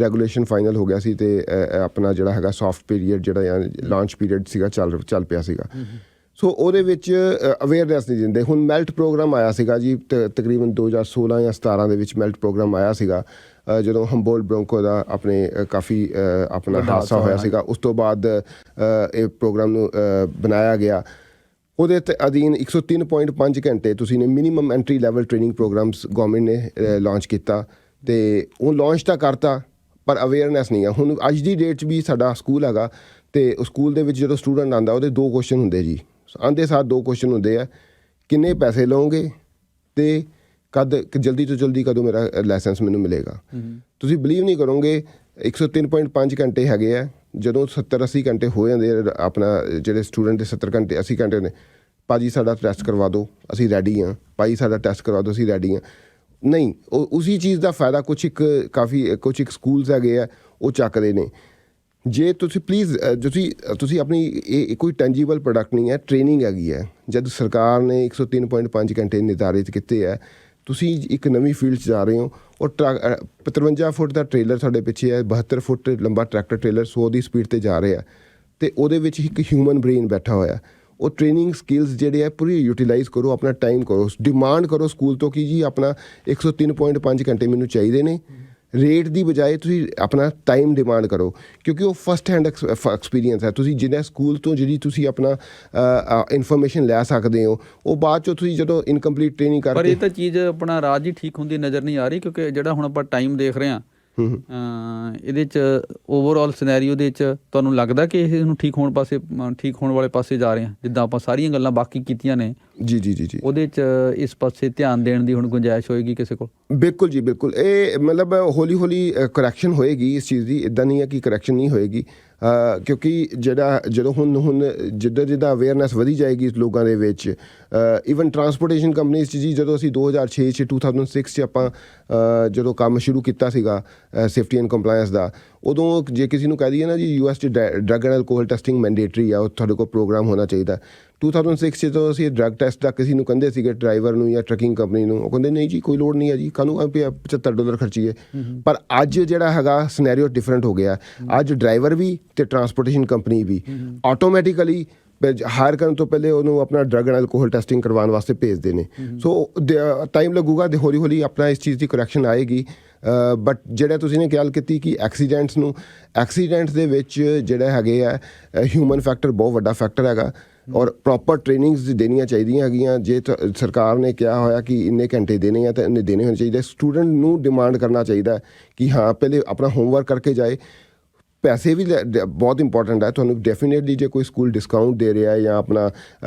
ਰੈਗੂਲੇਸ਼ਨ ਫਾਈਨਲ ਹੋ ਗਿਆ ਸੀ ਅਤੇ ਆਪਣਾ ਜਿਹੜਾ ਹੈਗਾ ਸੌਫਟ ਪੀਰੀਅਡ ਜਿਹੜਾ ਲਾਂਚ ਪੀਰੀਅਡ ਸੀਗਾ ਚੱਲ ਪਿਆ ਸੀਗਾ। ਸੋ ਉਹਦੇ ਵਿੱਚ ਅਵੇਅਰਨੈਸ ਨਹੀਂ ਦਿੰਦੇ। ਹੁਣ ਮੈਲਟ ਪ੍ਰੋਗਰਾਮ ਆਇਆ ਸੀਗਾ ਜੀ, ਤਕਰੀਬਨ 2016 ਜਾਂ 17 ਦੇ ਵਿੱਚ ਮੈਲਟ ਪ੍ਰੋਗਰਾਮ ਆਇਆ ਸੀਗਾ, ਜਦੋਂ ਹੰਬੋਲਟ ਬ੍ਰੋਂਕੋ ਦਾ ਆਪਣੇ ਕਾਫੀ ਆਪਣਾ ਹਾਦਸਾ ਹੋਇਆ ਸੀਗਾ। ਉਸ ਤੋਂ ਬਾਅਦ ਇਹ ਪ੍ਰੋਗਰਾਮ ਨੂੰ ਬਣਾਇਆ ਗਿਆ। ਉਹਦੇ ਅਧੀਨ 103.5 ਘੰਟੇ ਤੁਸੀਂ ਨੇ minimum entry level training programmes government ਨੇ ਲਾਂਚ ਕੀਤਾ, ਅਤੇ ਉਹ ਲਾਂਚ ਤਾਂ ਕਰਤਾ ਪਰ ਅਵੇਅਰਨੈਸ ਨਹੀਂ ਹੈ। ਹੁਣ ਅੱਜ ਦੀ ਡੇਟ 'ਚ ਵੀ ਸਾਡਾ ਸਕੂਲ ਹੈਗਾ, ਅਤੇ ਉਸ ਸਕੂਲ ਦੇ ਵਿੱਚ ਜਦੋਂ ਸਟੂਡੈਂਟ ਆਉਂਦਾ ਉਹਦੇ 2 ਕੁਐਸਚਨ ਹੁੰਦੇ ਜੀ, ਆਉਂਦੇ ਸਾਰ 2 ਕੁਐਸਚਨ ਹੁੰਦੇ ਆ, ਕਿੰਨੇ ਪੈਸੇ ਲਓਗੇ ਅਤੇ ਜਲਦੀ ਤੋਂ ਜਲਦੀ ਕਦੋਂ ਮੇਰਾ ਲਾਇਸੈਂਸ ਮੈਨੂੰ ਮਿਲੇਗਾ। ਤੁਸੀਂ ਬਿਲੀਵ ਨਹੀਂ ਕਰੋਗੇ, 103.5 ਘੰਟੇ ਹੈਗੇ ਆ, ਜਦੋਂ 70-80 ਘੰਟੇ ਹੋ ਜਾਂਦੇ ਆਪਣਾ ਜਿਹੜੇ ਸਟੂਡੈਂਟ ਦੇ 70 ਘੰਟੇ 80 ਘੰਟੇ ਨੇ, ਭਾਜੀ ਸਾਡਾ ਟੈਸਟ ਕਰਵਾ ਦਿਓ ਅਸੀਂ ਰੈਡੀ ਹਾਂ, ਭਾਈ ਸਾਡਾ ਟੈਸਟ ਕਰਵਾ ਦਿਓ ਅਸੀਂ ਰੈਡੀ ਹਾਂ। ਨਹੀਂ, ਉਹ ਉਸੀ ਚੀਜ਼ ਦਾ ਫਾਇਦਾ ਕੁਛ ਇੱਕ ਸਕੂਲਸ ਹੈਗੇ ਆ ਉਹ ਚੱਕਦੇ ਨੇ। ਜੇ ਤੁਸੀਂ ਪਲੀਜ਼ ਤੁਸੀਂ ਆਪਣੀ ਇਹ ਕੋਈ ਟੈਂਜੀਬਲ ਪ੍ਰੋਡਕਟ ਨਹੀਂ ਹੈ, ਟ੍ਰੇਨਿੰਗ ਹੈਗੀ ਹੈ। ਜਦ ਸਰਕਾਰ ਨੇ 103.5 ਘੰਟੇ ਨਿਰਧਾਰਿਤ ਕੀਤੇ ਹੈ, ਤੁਸੀਂ ਇੱਕ ਨਵੀਂ ਫੀਲਡ 'ਚ ਜਾ ਰਹੇ ਹੋ। ਉਹ 53 ਫੁੱਟ ਦਾ ਟ੍ਰੇਲਰ ਸਾਡੇ ਪਿੱਛੇ ਹੈ, 72 ਫੁੱਟ ਲੰਬਾ ਟਰੈਕਟਰ ਟ੍ਰੇਲਰ 100 ਦੀ ਸਪੀਡ 'ਤੇ ਜਾ ਰਿਹਾ, ਅਤੇ ਉਹਦੇ ਵਿੱਚ ਇੱਕ ਹਿਊਮਨ ਬ੍ਰੇਨ ਬੈਠਾ ਹੋਇਆ। ਉਹ ਟ੍ਰੇਨਿੰਗ ਸਕਿੱਲਸ ਜਿਹੜੇ ਆ ਪੂਰੀ ਯੂਟੀਲਾਈਜ਼ ਕਰੋ, ਆਪਣਾ ਟਾਈਮ ਕਰੋ, ਡਿਮਾਂਡ ਕਰੋ ਸਕੂਲ ਤੋਂ ਕਿ ਜੀ ਆਪਣਾ 103.5 ਘੰਟੇ ਮੈਨੂੰ ਚਾਹੀਦੇ ਨੇ। ਰੇਟ ਦੀ ਬਜਾਏ ਤੁਸੀਂ ਆਪਣਾ ਟਾਈਮ ਡਿਮਾਂਡ ਕਰੋ, ਕਿਉਂਕਿ ਉਹ ਫਸਟ ਹੈਂਡ ਐਕਸਪੀਰੀਅੰਸ ਹੈ। ਤੁਸੀਂ ਜਿਹਨਾਂ ਸਕੂਲ ਤੋਂ ਜਿਹੜੀ ਤੁਸੀਂ ਆਪਣਾ ਇਨਫੋਰਮੇਸ਼ਨ ਲੈ ਸਕਦੇ ਹੋ, ਉਹ ਬਾਅਦ 'ਚੋਂ ਤੁਸੀਂ ਜਦੋਂ ਇਨਕੰਪਲੀਟ ਟ੍ਰੇਨਿੰਗ ਕਰਕੇ। ਪਰ ਇਹ ਤਾਂ ਚੀਜ਼ ਆਪਣਾ ਰਾਜ ਹੀ ਠੀਕ ਹੁੰਦੀ ਨਜ਼ਰ ਨਹੀਂ ਆ ਰਹੀ, ਕਿਉਂਕਿ ਜਿਹੜਾ ਹੁਣ ਆਪਾਂ ਟਾਈਮ ਦੇਖ ਰਹੇ ਹਾਂ, ਇਹਦੇ 'ਚ ਓਵਰਆਲ ਸਿਨੈਰੀਓ ਦੇ 'ਚ ਤੁਹਾਨੂੰ ਲੱਗਦਾ ਕਿ ਇਹ ਨੂੰ ਠੀਕ ਹੋਣ ਵਾਲੇ ਪਾਸੇ ਜਾ ਰਹੇ ਹਾਂ? ਜਿੱਦਾਂ ਆਪਾਂ ਸਾਰੀਆਂ ਗੱਲਾਂ ਬਾਕੀ ਕੀਤੀਆਂ ਨੇ ਜੀ ਜੀ ਜੀ ਜੀ, ਉਹਦੇ 'ਚ ਇਸ ਪਾਸੇ ਧਿਆਨ ਦੇਣ ਦੀ ਹੁਣ ਗੁੰਜਾਇਸ਼ ਹੋਏਗੀ ਕਿਸੇ ਕੋਲ? ਬਿਲਕੁਲ ਜੀ ਬਿਲਕੁਲ। ਇਹ ਮਤਲਬ ਹੌਲੀ ਹੌਲੀ ਕਰੈਕਸ਼ਨ ਹੋਏਗੀ ਇਸ ਚੀਜ਼ ਦੀ, ਇੱਦਾਂ ਨਹੀਂ ਹੈ ਕਿ ਕਰੈਕਸ਼ਨ ਨਹੀਂ ਹੋਏਗੀ, ਕਿਉਂਕਿ ਜਦੋਂ ਹੁਣ ਜਿੱਦਾਂ ਅਵੇਅਰਨੈਸ ਵਧੀ ਜਾਏਗੀ ਲੋਕਾਂ ਦੇ ਵਿੱਚ। ਈਵਨ ਟਰਾਂਸਪੋਰਟੇਸ਼ਨ ਕੰਪਨੀਜ਼ 'ਚ ਜੀ, ਜਦੋਂ ਅਸੀਂ 2006 'ਚ ਆਪਾਂ ਜਦੋਂ ਕੰਮ ਸ਼ੁਰੂ ਕੀਤਾ ਸੀਗਾ ਸੇਫਟੀ ਐਂਡ ਕੰਪਲਾਇੰਸ ਦਾ, ਉਦੋਂ ਜੇ ਕਿਸੇ ਨੂੰ ਕਹਿ ਦਈਏ ਨਾ ਜੀ US 'ਚ drug and alcohol testing mandatory ਆ, ਉਹ ਤੁਹਾਡੇ ਕੋਲ ਪ੍ਰੋਗਰਾਮ ਹੋਣਾ ਚਾਹੀਦਾ। 2006 'ਚ ਜਦੋਂ ਅਸੀਂ ਡਰੱਗ ਟੈਸਟ ਦਾ ਕਿਸੇ ਨੂੰ ਕਹਿੰਦੇ ਸੀਗੇ, ਡਰਾਈਵਰ ਨੂੰ ਜਾਂ ਟਰੱਕਿੰਗ ਕੰਪਨੀ ਨੂੰ, ਉਹ ਕਹਿੰਦੇ ਨਹੀਂ ਜੀ ਕੋਈ ਲੋੜ ਨਹੀਂ ਹੈ ਜੀ, ਕਾਹਨੂੰ $75 ਖਰਚੀਏ। ਪਰ ਅੱਜ ਜਿਹੜਾ ਹੈਗਾ ਸਿਨੈਰੀਓ ਡਿਫਰੈਂਟ ਹੋ ਗਿਆ। ਅੱਜ ਡਰਾਈਵਰ ਵੀ ਅਤੇ ਟਰਾਂਸਪੋਰਟੇਸ਼ਨ ਕੰਪਨੀ ਵੀ ਆਟੋਮੈਟਿਕਲੀ ਹਾਇਰ ਕਰਨ ਤੋਂ ਪਹਿਲੇ ਉਹਨੂੰ ਆਪਣਾ ਡਰੱਗ ਐਂਡ ਐਲਕੋਹਲ ਟੈਸਟਿੰਗ ਕਰਵਾਉਣ ਵਾਸਤੇ ਭੇਜਦੇ ਨੇ। ਸੋ ਟਾਈਮ ਲੱਗੂਗਾ, ਹੌਲੀ ਹੌਲੀ ਆਪਣਾ ਇਸ ਚੀਜ਼ ਦੀ ਕਰੈਕਸ਼ਨ ਆਏਗੀ। ਬਟ ਜਿਹੜਾ ਤੁਸੀਂ ਨੇ ਗੱਲ ਕੀਤੀ ਕਿ ਐਕਸੀਡੈਂਟਸ ਦੇ ਵਿੱਚ ਜਿਹੜਾ ਹੈਗੇ ਆ, ਹਿਊਮਨ ਫੈਕਟਰ ਬਹੁਤ ਵੱਡਾ ਫੈਕਟਰ ਹੈਗਾ। ਔਰ ਪ੍ਰੋਪਰ ਟ੍ਰੇਨਿੰਗਸ ਦੇਣੀਆਂ ਚਾਹੀਦੀਆਂ ਹੈਗੀਆਂ। ਜੇ ਸਰਕਾਰ ਨੇ ਕਿਹਾ ਹੋਇਆ ਕਿ ਇੰਨੇ ਘੰਟੇ ਦੇਣੇ ਆ ਤਾਂ ਇੰਨੇ ਦੇਣੇ ਹੋਣੇ ਚਾਹੀਦੇ। ਸਟੂਡੈਂਟ ਨੂੰ ਡਿਮਾਂਡ ਕਰਨਾ ਚਾਹੀਦਾ ਕਿ ਹਾਂ ਪਹਿਲੇ ਆਪਣਾ ਹੋਮਵਰਕ ਕਰਕੇ ਜਾਏ। ਪੈਸੇ ਵੀ ਬਹੁਤ ਇੰਪੋਰਟੈਂਟ ਹੈ। ਤੁਹਾਨੂੰ ਡੈਫੀਨੇਟਲੀ ਜੇ ਕੋਈ ਸਕੂਲ ਡਿਸਕਾਊਂਟ ਦੇ ਰਿਹਾ ਜਾਂ ਆਪਣਾ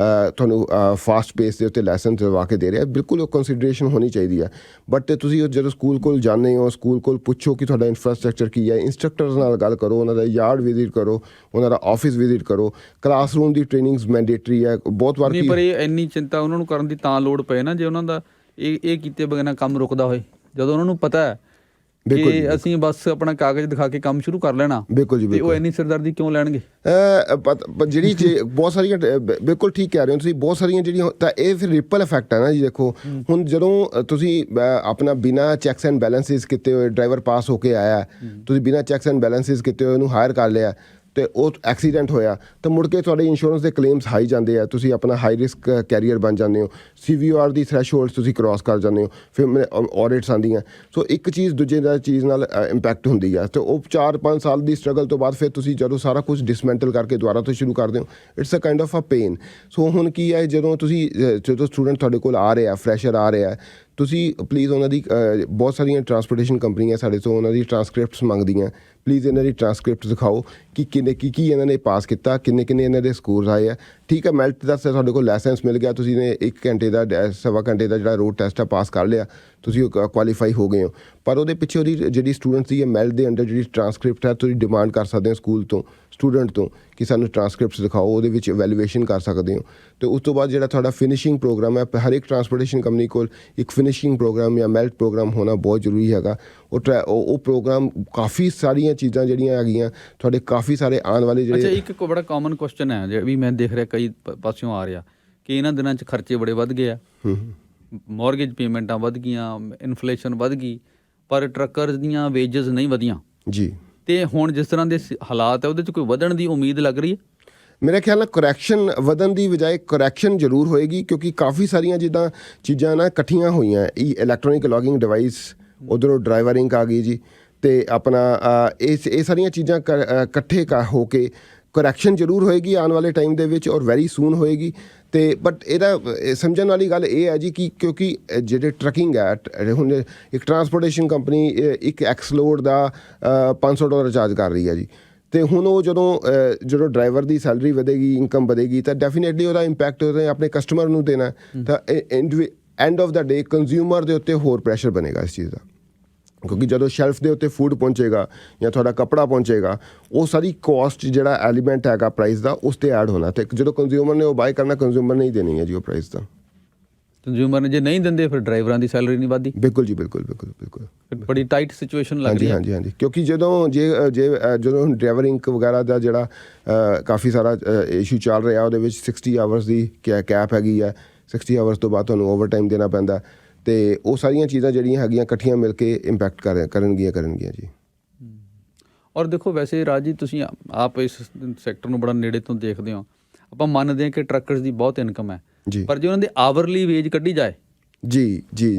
ਤੁਹਾਨੂੰ ਫਾਸਟ ਪੇਸ ਦੇ ਉੱਤੇ ਲੈਸਨ ਦਿਵਾ ਕੇ ਦੇ ਰਿਹਾ, ਬਿਲਕੁਲ ਉਹ ਕੰਸੀਡਰੇਸ਼ਨ ਹੋਣੀ ਚਾਹੀਦੀ ਹੈ। ਬਟ ਤੁਸੀਂ ਜਦੋਂ ਸਕੂਲ ਕੋਲ ਜਾਂਦੇ ਹੋ, ਸਕੂਲ ਕੋਲ ਪੁੱਛੋ ਕਿ ਤੁਹਾਡਾ ਇਨਫਰਾਸਟਰਕਚਰ ਕੀ ਹੈ, ਇੰਸਟਰਕਟਰਸ ਨਾਲ ਗੱਲ ਕਰੋ, ਉਹਨਾਂ ਦਾ ਯਾਰਡ ਵਿਜ਼ਿਟ ਕਰੋ, ਉਹਨਾਂ ਦਾ ਆਫਿਸ ਵਿਜ਼ਿਟ ਕਰੋ। ਕਲਾਸਰੂਮ ਦੀ ਟ੍ਰੇਨਿੰਗਸ ਮੈਂਡੇਟਰੀ ਹੈ। ਬਹੁਤ ਵਾਰ ਨਹੀਂ, ਪਰ ਇਹ ਇੰਨੀ ਚਿੰਤਾ ਉਹਨਾਂ ਨੂੰ ਕਰਨ ਦੀ ਤਾਂ ਲੋੜ ਪਏ ਨਾ ਜੇ ਉਹਨਾਂ ਦਾ ਇਹ ਕੀਤੇ ਬਗੈਰ ਕੰਮ ਰੁਕਦਾ ਹੋਏ। ਜਦੋਂ ਉਹਨਾਂ ਨੂੰ ਪਤਾ ਹੈ ਕਿ ਅਸੀਂ ਬਸ ਆਪਣਾ ਕਾਗਜ਼ ਦਿਖਾ ਕੇ ਕੰਮ ਸ਼ੁਰੂ ਕਰ ਲੈਣਾ, ਬਿਲਕੁਲ ਜੀ, ਉਹ ਇੰਨੀ ਸਿਰਦਰਦੀ ਕਿਉਂ ਲੈਣਗੇ? ਜਿਹੜੀ ਬਹੁਤ ਸਾਰੀਆਂ, ਬਿਲਕੁਲ ਠੀਕ ਕਹਿ ਰਹੇ ਹੋ ਤੁਸੀਂ, ਬਹੁਤ ਸਾਰੀਆਂ ਜਿਹੜੀਆਂ, ਤਾਂ ਇਹ ਫਿਰ ਰਿਪਲ ਇਫੈਕਟ ਹੈ ਨਾ ਜੀ। ਦੇਖੋ ਹੁਣ ਜਦੋਂ ਤੁਸੀਂ ਆਪਣਾ ਬਿਨਾਂ ਚੈੱਕਸ ਐਂਡ ਬੈਲੈਂਸਿਸ ਕੀਤੇ ਹੋਏ ਡਰਾਈਵਰ ਪਾਸ ਹੋ ਕੇ ਆਇਆ, ਤੁਸੀਂ ਬਿਨਾਂ ਚੈੱਕਸ ਐਂਡ ਬੈਲੈਂਸਿਸ ਕੀਤੇ ਹੋਏ ਉਹਨੂੰ ਹਾਇਰ ਕਰ ਲਿਆ ਅਤੇ ਉਹ ਐਕਸੀਡੈਂਟ ਹੋਇਆ, ਤਾਂ ਮੁੜ ਕੇ ਤੁਹਾਡੇ ਇੰਸ਼ੋਰੈਂਸ ਦੇ ਕਲੇਮਸ ਹਾਈ ਜਾਂਦੇ ਆ। ਤੁਸੀਂ ਆਪਣਾ ਹਾਈ ਰਿਸਕ ਕੈਰੀਅਰ ਬਣ ਜਾਂਦੇ ਹੋ। CVR ਦੀ ਥ੍ਰੈਸ਼ਹੋਲਡਸ ਤੁਸੀਂ ਕ੍ਰੋਸ ਕਰ ਜਾਂਦੇ ਹੋ। ਫਿਰ ਆਡਿਟਸ ਆਉਂਦੀਆਂ। ਸੋ ਇੱਕ ਚੀਜ਼ ਦੂਜੇ ਦਾ ਚੀਜ਼ ਨਾਲ ਇੰਪੈਕਟ ਹੁੰਦੀ ਆ, ਅਤੇ ਉਹ 4-5 ਸਾਲ ਦੀ ਸਟਰਗਲ ਤੋਂ ਬਾਅਦ ਫਿਰ ਤੁਸੀਂ ਜਦੋਂ ਸਾਰਾ ਕੁਝ ਡਿਸਮੈਂਟਲ ਕਰਕੇ ਦੁਬਾਰਾ ਤੋਂ ਸ਼ੁਰੂ ਕਰਦੇ ਹੋ, it's a kind of a pain. So ਹੁਣ ਕੀ ਹੈ, ਜਦੋਂ ਸਟੂਡੈਂਟ ਤੁਹਾਡੇ ਕੋਲ ਆ ਰਿਹਾ, ਫਰੈਸ਼ਰ ਆ ਰਿਹਾ, ਤੁਸੀਂ ਪਲੀਜ਼ ਉਹਨਾਂ ਦੀ ਬਹੁਤ ਸਾਰੀਆਂ ਟਰਾਂਸਪੋਰਟੇਸ਼ਨ ਕੰਪਨੀਆਂ ਸਾਡੇ ਤੋਂ ਉਹਨਾਂ ਦੀ ਟਰਾਂਸਕ੍ਰਿਪਟਸ ਮੰਗਦੀਆਂ। ਪਲੀਜ਼ ਇਹਨਾਂ ਦੀ ਟਰਾਂਸਕ੍ਰਿਪਟ ਦਿਖਾਓ ਕਿ ਕੀ ਇਹਨਾਂ ਨੇ ਪਾਸ ਕੀਤਾ, ਕਿੰਨੇ ਇਹਨਾਂ ਦੇ ਸਕੋਰਸ ਆਏ ਆ। ਠੀਕ ਹੈ, ਮੈਲਟ ਦਾ ਤੁਹਾਡੇ ਕੋਲ ਲਾਇਸੈਂਸ ਮਿਲ ਗਿਆ, ਤੁਸੀਂ ਨੇ 1 ਘੰਟੇ ਦਾ 1.25 ਘੰਟੇ ਦਾ ਜਿਹੜਾ ਰੋਡ ਟੈਸਟ ਆ ਪਾਸ ਕਰ ਲਿਆ, ਤੁਸੀਂ ਕੁਆਲੀਫਾਈ ਹੋ ਗਏ ਹੋ। ਪਰ ਉਹਦੇ ਪਿੱਛੇ ਉਹਦੀ ਜਿਹੜੀ ਸਟੂਡੈਂਟਸ ਦੀ ਮੈਲਟ ਦੇ ਅੰਡਰ ਜਿਹੜੀ ਟਰਾਂਸਕ੍ਰਿਪਟ ਹੈ, ਤੁਸੀਂ ਡਿਮਾਂਡ ਕਰ ਸਕਦੇ ਹੋ ਸਕੂਲ ਤੋਂ, ਸਟੂਡੈਂਟ ਤੋਂ, ਕਿ ਸਾਨੂੰ ਟਰਾਂਸਕ੍ਰਿਪਟਸ ਦਿਖਾਓ। ਉਹਦੇ ਵਿੱਚ ਵੈਲੂਏਸ਼ਨ ਕਰ ਸਕਦੇ ਹੋ। ਅਤੇ ਉਸ ਤੋਂ ਬਾਅਦ ਜਿਹੜਾ ਤੁਹਾਡਾ ਫਿਨਿਸ਼ਿੰਗ ਪ੍ਰੋਗਰਾਮ ਹੈ, ਹਰ ਇੱਕ ਟਰਾਂਸਪੋਰਟੇਸ਼ਨ ਕੰਪਨੀ ਕੋਲ ਇੱਕ ਫਿਨਿਸ਼ਿੰਗ ਪ੍ਰੋਗਰਾਮ ਜਾਂ ਮੈਲਟ ਪ੍ਰੋਗਰਾਮ ਹੋਣਾ ਬਹੁਤ ਜ਼ਰੂਰੀ ਹੈਗਾ। ਉਹ ਪ੍ਰੋਗਰਾਮ ਕਾਫੀ ਸਾਰੀਆਂ ਚੀਜ਼ਾਂ ਜਿਹੜੀਆਂ ਹੈਗੀਆਂ ਤੁਹਾਡੇ ਕਾਫੀ ਸਾਰੇ ਆਉਣ ਵਾਲੇ ਜਿਹੜੇ। ਅੱਛਾ, ਇੱਕ ਬੜਾ ਕਾਮਨ ਕੁਐਸਚਨ ਹੈ ਜਿਹੜਾ ਵੀ ਮੈਂ ਦੇਖ ਰਿਹਾ ਕਈ ਪਾਸਿਓਂ ਆ ਰਿਹਾ ਕਿ ਇਹਨਾਂ ਦਿਨਾਂ 'ਚ ਖਰਚੇ ਬੜੇ ਵੱਧ ਗਏ ਆ, ਮੌਰਗੇਜ ਪੇਮੈਂਟਾਂ ਵੱਧ ਗਈਆਂ, ਇਨਫਲੇਸ਼ਨ ਵੱਧ ਗਈ, ਪਰ ਟਰੱਕਰਸ ਦੀਆਂ ਵੇਜਸ ਨਹੀਂ ਵਧੀਆਂ ਜੀ। ਅਤੇ ਹੁਣ ਜਿਸ ਤਰ੍ਹਾਂ ਦੇ ਹਾਲਾਤ ਹੈ ਉਹਦੇ 'ਚ ਕੋਈ ਵਧਣ ਦੀ ਉਮੀਦ ਲੱਗ ਰਹੀ ਹੈ? ਮੇਰੇ ਖਿਆਲ ਨਾਲ ਕਰੈਕਸ਼ਨ ਵਧਣ ਦੀ ਬਜਾਏ ਕਰੈਕਸ਼ਨ ਜ਼ਰੂਰ ਹੋਏਗੀ, ਕਿਉਂਕਿ ਕਾਫੀ ਸਾਰੀਆਂ ਜਿੱਦਾਂ ਚੀਜ਼ਾਂ ਨਾ ਇਕੱਠੀਆਂ ਹੋਈਆਂ। ਇਲੈਕਟ੍ਰੋਨਿਕ ਲੌਗਿੰਗ ਡਿਵਾਈਸ, ਉੱਧਰੋਂ ਡਰਾਈਵਰ ਇੰਕ ਆ ਗਈ ਜੀ, ਅਤੇ ਆਪਣਾ ਇਹ ਸਾਰੀਆਂ ਚੀਜ਼ਾਂ ਇਕੱਠੇ ਹੋ ਕੇ ਕਰੈਕਸ਼ਨ ਜ਼ਰੂਰ ਹੋਏਗੀ ਆਉਣ ਵਾਲੇ ਟਾਈਮ ਦੇ ਵਿੱਚ, ਔਰ ਵੈਰੀ ਸੂਨ ਹੋਏਗੀ। ਅਤੇ ਬਟ ਇਹਦਾ ਸਮਝਣ ਵਾਲੀ ਗੱਲ ਇਹ ਹੈ ਜੀ ਕਿ ਕਿਉਂਕਿ ਜਿਹੜੇ ਟਰੱਕਿੰਗ ਹੈ, ਹੁਣ ਇੱਕ ਟਰਾਂਸਪੋਰਟੇਸ਼ਨ ਕੰਪਨੀ ਇੱਕ ਐਕਸਲੋਡ ਦਾ $500 ਚਾਰਜ ਕਰ ਰਹੀ ਹੈ ਜੀ, ਅਤੇ ਹੁਣ ਉਹ ਜਦੋਂ ਡਰਾਈਵਰ ਦੀ ਸੈਲਰੀ ਵਧੇਗੀ, ਇਨਕਮ ਵਧੇਗੀ, ਤਾਂ ਡੈਫੀਨੇਟਲੀ ਉਹਦਾ ਇੰਪੈਕਟ ਉਹਨੇ ਆਪਣੇ ਕਸਟਮਰ ਨੂੰ ਦੇਣਾ। ਤਾਂ end of the day consumer ਦੇ ਉੱਤੇ ਹੋਰ ਪ੍ਰੈਸ਼ਰ ਬਣੇਗਾ ਇਸ ਚੀਜ਼ ਦਾ, ਕਿਉਂਕਿ ਜਦੋਂ ਸ਼ੈਲਫ ਦੇ ਉੱਤੇ ਫੂਡ ਪਹੁੰਚੇਗਾ ਜਾਂ ਤੁਹਾਡਾ ਕੱਪੜਾ ਪਹੁੰਚੇਗਾ, ਉਹ ਸਾਰੀ ਕੋਸਟ ਜਿਹੜਾ ਐਲੀਮੈਂਟ ਹੈਗਾ ਪ੍ਰਾਈਸ ਦਾ, ਉਸ 'ਤੇ ਐਡ ਹੋਣਾ। ਅਤੇ ਜਦੋਂ ਕੰਜ਼ਿਊਮਰ ਨੇ ਉਹ ਬਾਏ ਕਰਨਾ, ਕੰਜ਼ਿਊਮਰ ਨੇ ਹੀ ਦੇਣੀ ਹੈ ਜੀ ਉਹ ਪ੍ਰਾਈਸ ਦਾ। ਕੰਜ਼ਿਊਮਰ ਨੇ ਜੇ ਨਹੀਂ ਦਿੰਦੇ ਫਿਰ ਡਰਾਈਵਰਾਂ ਦੀ ਸੈਲਰੀ ਨਹੀਂ ਵੱਧਦੀ। ਬਿਲਕੁਲ ਜੀ, ਬਿਲਕੁਲ। ਬੜੀ ਟਾਈਟ ਸਿਚੁਏਸ਼ਨ ਲੱਗ ਰਹੀ ਹੈ। ਹਾਂਜੀ। ਕਿਉਂਕਿ ਜਦੋਂ ਡਰਾਈਵਰ ਇੰਕ ਵਗੈਰਾ ਦਾ ਜਿਹੜਾ ਕਾਫੀ ਸਾਰਾ ਇਸ਼ੂ ਚੱਲ ਰਿਹਾ, ਉਹਦੇ ਵਿੱਚ 60 ਆਵਰਸ ਦੀ ਕੈਪ ਹੈਗੀ ਹੈ। 60 ਆਵਰਸ ਤੋਂ ਬਾਅਦ ਤੁਹਾਨੂੰ ਓਵਰ ਟਾਈਮ ਦੇਣਾ ਪੈਂਦਾ, ਅਤੇ ਉਹ ਸਾਰੀਆਂ ਚੀਜ਼ਾਂ ਜਿਹੜੀਆਂ ਹੈਗੀਆਂ ਇਕੱਠੀਆਂ ਮਿਲ ਕੇ ਇੰਪੈਕਟ ਕਰਨਗੀਆਂ ਜੀ। ਔਰ ਦੇਖੋ, ਵੈਸੇ ਰਾਜ ਜੀ ਤੁਸੀਂ ਆਪ ਇਸ ਸੈਕਟਰ ਨੂੰ ਬੜਾ ਨੇੜੇ ਤੋਂ ਦੇਖਦੇ ਹੋ। ਆਪਾਂ ਮੰਨਦੇ ਹਾਂ ਕਿ ਟਰੱਕਰਸ ਦੀ ਬਹੁਤ ਇਨਕਮ ਹੈ ਜੀ, ਪਰ ਜੇ ਉਹਨਾਂ ਦੀ ਆਵਰਲੀ ਵੇਜ ਕੱਢੀ ਜਾਏ ਜੀ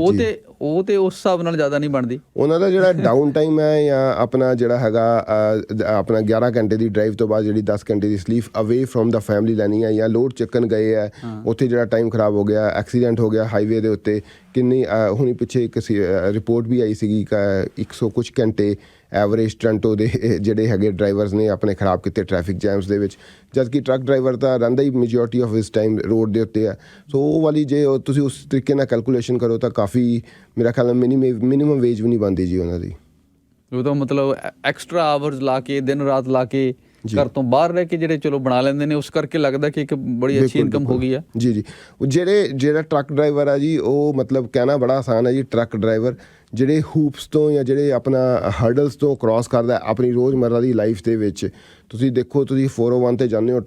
ਉਹ ਤੇ ਉਸ ਹਿਸਾਬ ਨਾਲ ਜ਼ਿਆਦਾ ਨਹੀਂ ਬਣਦੀ। ਉਹਨਾਂ ਦਾ ਜਿਹੜਾ ਡਾਊਨ ਟਾਈਮ ਹੈ, ਜਾਂ ਆਪਣਾ ਜਿਹੜਾ ਹੈਗਾ ਆਪਣਾ 11 ਘੰਟੇ ਦੀ ਡਰਾਈਵ ਤੋਂ ਬਾਅਦ ਜਿਹੜੀ 10 ਘੰਟੇ ਦੀ ਸਲੀਪ ਅਵੇ ਫਰੋਮ ਦਾ ਫੈਮਿਲੀ ਲੈਣੀ ਹੈ, ਜਾਂ ਲੋਡ ਚੱਕਣ ਗਏ ਹੈ, ਉੱਥੇ ਜਿਹੜਾ ਟਾਈਮ ਖਰਾਬ ਹੋ ਗਿਆ, ਐਕਸੀਡੈਂਟ ਹੋ ਗਿਆ ਹਾਈਵੇ ਦੇ ਉੱਤੇ। ਕਿੰਨੀ ਹੁਣੀ ਪਿੱਛੇ ਇੱਕ ਰਿਪੋਰਟ ਵੀ ਆਈ ਸੀਗੀ ਕਿ 100 ਕੁਛ ਘੰਟੇ ਐਵਰੇਜ ਟੋਰਾਂਟੋ ਦੇ ਜਿਹੜੇ ਹੈਗੇ ਡਰਾਈਵਰਸ ਨੇ ਆਪਣੇ ਖਰਾਬ ਕੀਤੇ ਟ੍ਰੈਫਿਕ ਜੈਮਸ ਦੇ ਵਿੱਚ, ਜਦ ਕਿ ਟਰੱਕ ਡਰਾਈਵਰ ਤਾਂ ਰਹਿੰਦਾ ਹੀ majority of his time road ਦੇ ਉੱਤੇ ਹੈ। ਸੋ ਉਹ ਵਾਲੀ ਜੇ ਤੁਸੀਂ ਉਸ ਤਰੀਕੇ ਨਾਲ ਕੈਲਕੂਲੇਸ਼ਨ ਕਰੋ ਤਾਂ ਕਾਫੀ, ਮੇਰਾ ਖਿਆਲ ਮਿਨੀਮਮ ਵੇਜ ਵੀ ਨਹੀਂ ਬਣਦੀ ਜੀ ਉਹਨਾਂ ਦੀ। ਉਹ ਤਾਂ ਮਤਲਬ ਐਕਸਟਰਾ ਆਵਰਸ ਲਾ ਕੇ, ਦਿਨ ਰਾਤ ਲਾ ਕੇ, ਘਰ ਤੋਂ ਬਾਹਰ ਰਹਿ ਕੇ ਜਿਹੜੇ ਚਲੋ ਬਣਾ ਲੈਂਦੇ ਨੇ, ਉਸ ਕਰਕੇ ਲੱਗਦਾ ਕਿ ਇੱਕ ਬੜੀ ਅੱਛੀ ਇਨਕਮ ਹੋ ਗਈ ਹੈ ਜੀ। ਜਿਹੜਾ ਟਰੱਕ ਡਰਾਈਵਰ ਹੈ ਜੀ, ਉਹ ਮਤਲਬ ਕਹਿਣਾ ਬੜਾ ਆਸਾਨ ਹੈ ਜੀ। ਟਰੱਕ ਡਰਾਈਵਰ ਜਿਹੜੇ ਹੂਪਸ ਤੋਂ ਜਾਂ ਜਿਹੜੇ ਆਪਣਾ ਹਰਡਲਸ ਤੋਂ ਕ੍ਰੋਸ ਕਰਦਾ ਆਪਣੀ ਰੋਜ਼ਮਰਰਾ ਦੀ ਲਾਈਫ ਦੇ ਵਿੱਚ, ਤੁਸੀਂ ਦੇਖੋ, ਤੁਸੀਂ 401 'ਤੇ ਜਾਂਦੇ ਹੋ,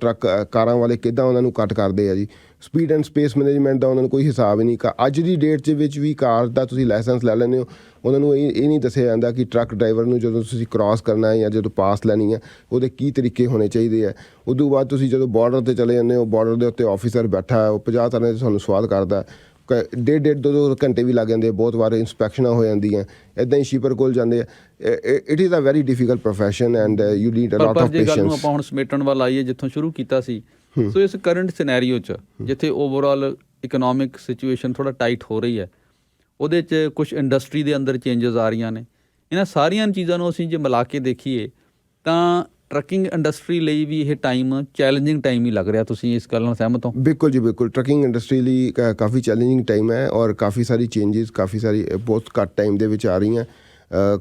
ਕਾਰਾਂ ਵਾਲੇ ਕਿੱਦਾਂ ਉਹਨਾਂ ਨੂੰ ਕੱਟ ਕਰਦੇ ਆ ਜੀ। ਸਪੀਡ ਐਂਡ ਸਪੇਸ ਮੈਨੇਜਮੈਂਟ ਦਾ ਉਹਨਾਂ ਨੂੰ ਕੋਈ ਹਿਸਾਬ ਹੀ ਨਹੀਂ। ਅੱਜ ਦੀ ਡੇਟ ਦੇ ਵਿੱਚ ਵੀ ਕਾਰ ਦਾ ਤੁਸੀਂ ਲਾਇਸੈਂਸ ਲੈ ਲੈਂਦੇ ਹੋ, ਉਹਨਾਂ ਨੂੰ ਇਹ ਨਹੀਂ ਦੱਸਿਆ ਜਾਂਦਾ ਕਿ ਟਰੱਕ ਡਰਾਈਵਰ ਨੂੰ ਜਦੋਂ ਤੁਸੀਂ ਕ੍ਰਾਸ ਕਰਨਾ ਹੈ ਜਾਂ ਜਦੋਂ ਪਾਸ ਲੈਣੀ ਹੈ, ਉਹਦੇ ਕੀ ਤਰੀਕੇ ਹੋਣੇ ਚਾਹੀਦੇ ਆ। ਉਦੋਂ ਬਾਅਦ ਤੁਸੀਂ ਜਦੋਂ ਬਾਰਡਰ 'ਤੇ ਚਲੇ ਜਾਂਦੇ ਹੋ, ਬਾਰਡਰ ਦੇ ਉੱਤੇ ਆਫਿਸਰ ਬੈਠਾ, ਉਹ 50 ਤਰ੍ਹਾਂ ਦੇ ਤੁਹਾਨੂੰ ਸਵਾਲ ਕਰਦਾ, 1.5-2 ਘੰਟੇ ਵੀ ਲੱਗ ਜਾਂਦੇ, ਬਹੁਤ ਵਾਰ ਇੰਸਪੈਕਸ਼ਨਾਂ ਹੋ ਜਾਂਦੀਆਂ। ਇੱਦਾਂ ਹੀ ਸ਼ੀਪਰ ਕੋਲ ਜਾਂਦੇ ਆ। It is a very difficult profession and you need a lot of patience. ਗੱਲ ਨੂੰ ਆਪਾਂ ਹੁਣ ਸਮੇਟਣ ਵੱਲ ਆਈਏ, ਜਿੱਥੋਂ ਸ਼ੁਰੂ ਕੀਤਾ ਸੀ ਸੋ ਇਸ ਕਰੰਟ ਸਿਨੈਰੀਓ 'ਚ ਜਿੱਥੇ ਓਵਰਆਲ ਇਕਨੋਮਿਕ ਸਿਚੁਏਸ਼ਨ ਥੋੜ੍ਹਾ ਟਾਈਟ ਹੋ ਰਹੀ ਹੈ, ਉਹਦੇ 'ਚ ਕੁਛ ਇੰਡਸਟਰੀ ਦੇ ਅੰਦਰ ਚੇਂਜਸ ਆ ਰਹੀਆਂ ਨੇ। ਇਹਨਾਂ ਸਾਰੀਆਂ ਚੀਜ਼ਾਂ ਨੂੰ ਅਸੀਂ ਜੇ ਮਿਲਾ ਕੇ ਦੇਖੀਏ ਤਾਂ ਟਰੱਕਿੰਗ ਇੰਡਸਟਰੀ ਲਈ ਵੀ ਇਹ ਟਾਈਮ ਚੈਲੰਜਿੰਗ ਟਾਈਮ ਹੀ ਲੱਗ ਰਿਹਾ। ਤੁਸੀਂ ਇਸ ਗੱਲ ਨਾਲ ਸਹਿਮਤ ਹੋ? ਬਿਲਕੁਲ ਜੀ, ਬਿਲਕੁਲ। ਟਰੱਕਿੰਗ ਇੰਡਸਟਰੀ ਲਈ ਕਾਫੀ ਚੈਲੰਜਿੰਗ ਟਾਈਮ ਹੈ ਔਰ ਕਾਫੀ ਸਾਰੀ ਚੇਂਜਸ ਕਾਫੀ ਸਾਰੀ ਬਹੁਤ ਘੱਟ ਟਾਈਮ ਦੇ ਵਿੱਚ ਆ ਰਹੀਆਂ।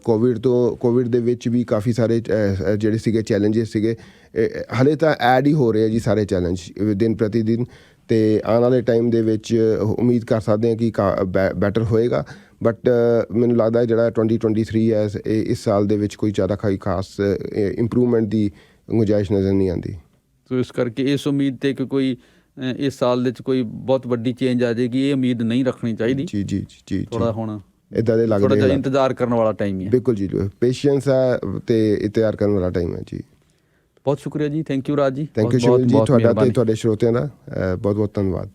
ਕੋਵਿਡ ਦੇ ਵਿੱਚ ਵੀ ਕਾਫੀ ਸਾਰੇ ਜਿਹੜੇ ਸੀਗੇ ਚੈਲੰਜਸ ਸੀਗੇ, ਹਾਲੇ ਤਾਂ ਐਡ ਹੀ ਹੋ ਰਹੇ ਆ ਜੀ ਸਾਰੇ ਚੈਲੰਜ ਦਿਨ ਪ੍ਰਤੀ ਦਿਨ। ਅਤੇ ਆਉਣ ਵਾਲੇ ਟਾਈਮ ਦੇ ਵਿੱਚ ਉਮੀਦ ਕਰ ਸਕਦੇ ਹਾਂ ਕਿ ਬੈਟਰ ਹੋਏਗਾ। ਬਟ ਮੈਨੂੰ ਲੱਗਦਾ ਜਿਹੜਾ 2023 ਹੈ ਇਸ ਸਾਲ ਦੇ ਵਿੱਚ ਕੋਈ ਜ਼ਿਆਦਾ ਖਾਸ ਇੰਪਰੂਵਮੈਂਟ ਦੀ ਗੁੰਜਾਇਸ਼ ਨਜ਼ਰ ਨਹੀਂ ਆਉਂਦੀ। ਸੋ ਇਸ ਕਰਕੇ ਇਸ ਉਮੀਦ 'ਤੇ ਕਿ ਕੋਈ ਇਸ ਸਾਲ ਦੇ 'ਚ ਕੋਈ ਬਹੁਤ ਵੱਡੀ ਚੇਂਜ ਆ ਜਾਏਗੀ, ਇਹ ਉਮੀਦ ਨਹੀਂ ਰੱਖਣੀ ਚਾਹੀਦੀ। ਜੀ ਜੀ ਜੀ, ਥੋੜ੍ਹਾ ਹੁਣ ਇੱਦਾਂ ਦੇ ਲੱਗਦੇ, ਥੋੜ੍ਹਾ ਜਿਹਾ ਇੰਤਜ਼ਾਰ ਕਰਨ ਵਾਲਾ ਟਾਈਮ ਹੀ ਹੈ। ਬਿਲਕੁਲ ਜੀ, ਪੇਸ਼ੈਂਸ ਹੈ ਅਤੇ ਇੰਤਜ਼ਾਰ ਕਰਨ ਵਾਲਾ ਟਾਈਮ ਹੈ ਜੀ। ਬਹੁਤ ਸ਼ੁਕਰੀਆ ਜੀ, thank you Raj ji. Thank you ਸ਼ਿਵਲ ਜੀ, ਤੁਹਾਡਾ ਅਤੇ ਤੁਹਾਡੇ ਸਰੋਤਿਆਂ ਦਾ ਬਹੁਤ ਬਹੁਤ ਧੰਨਵਾਦ।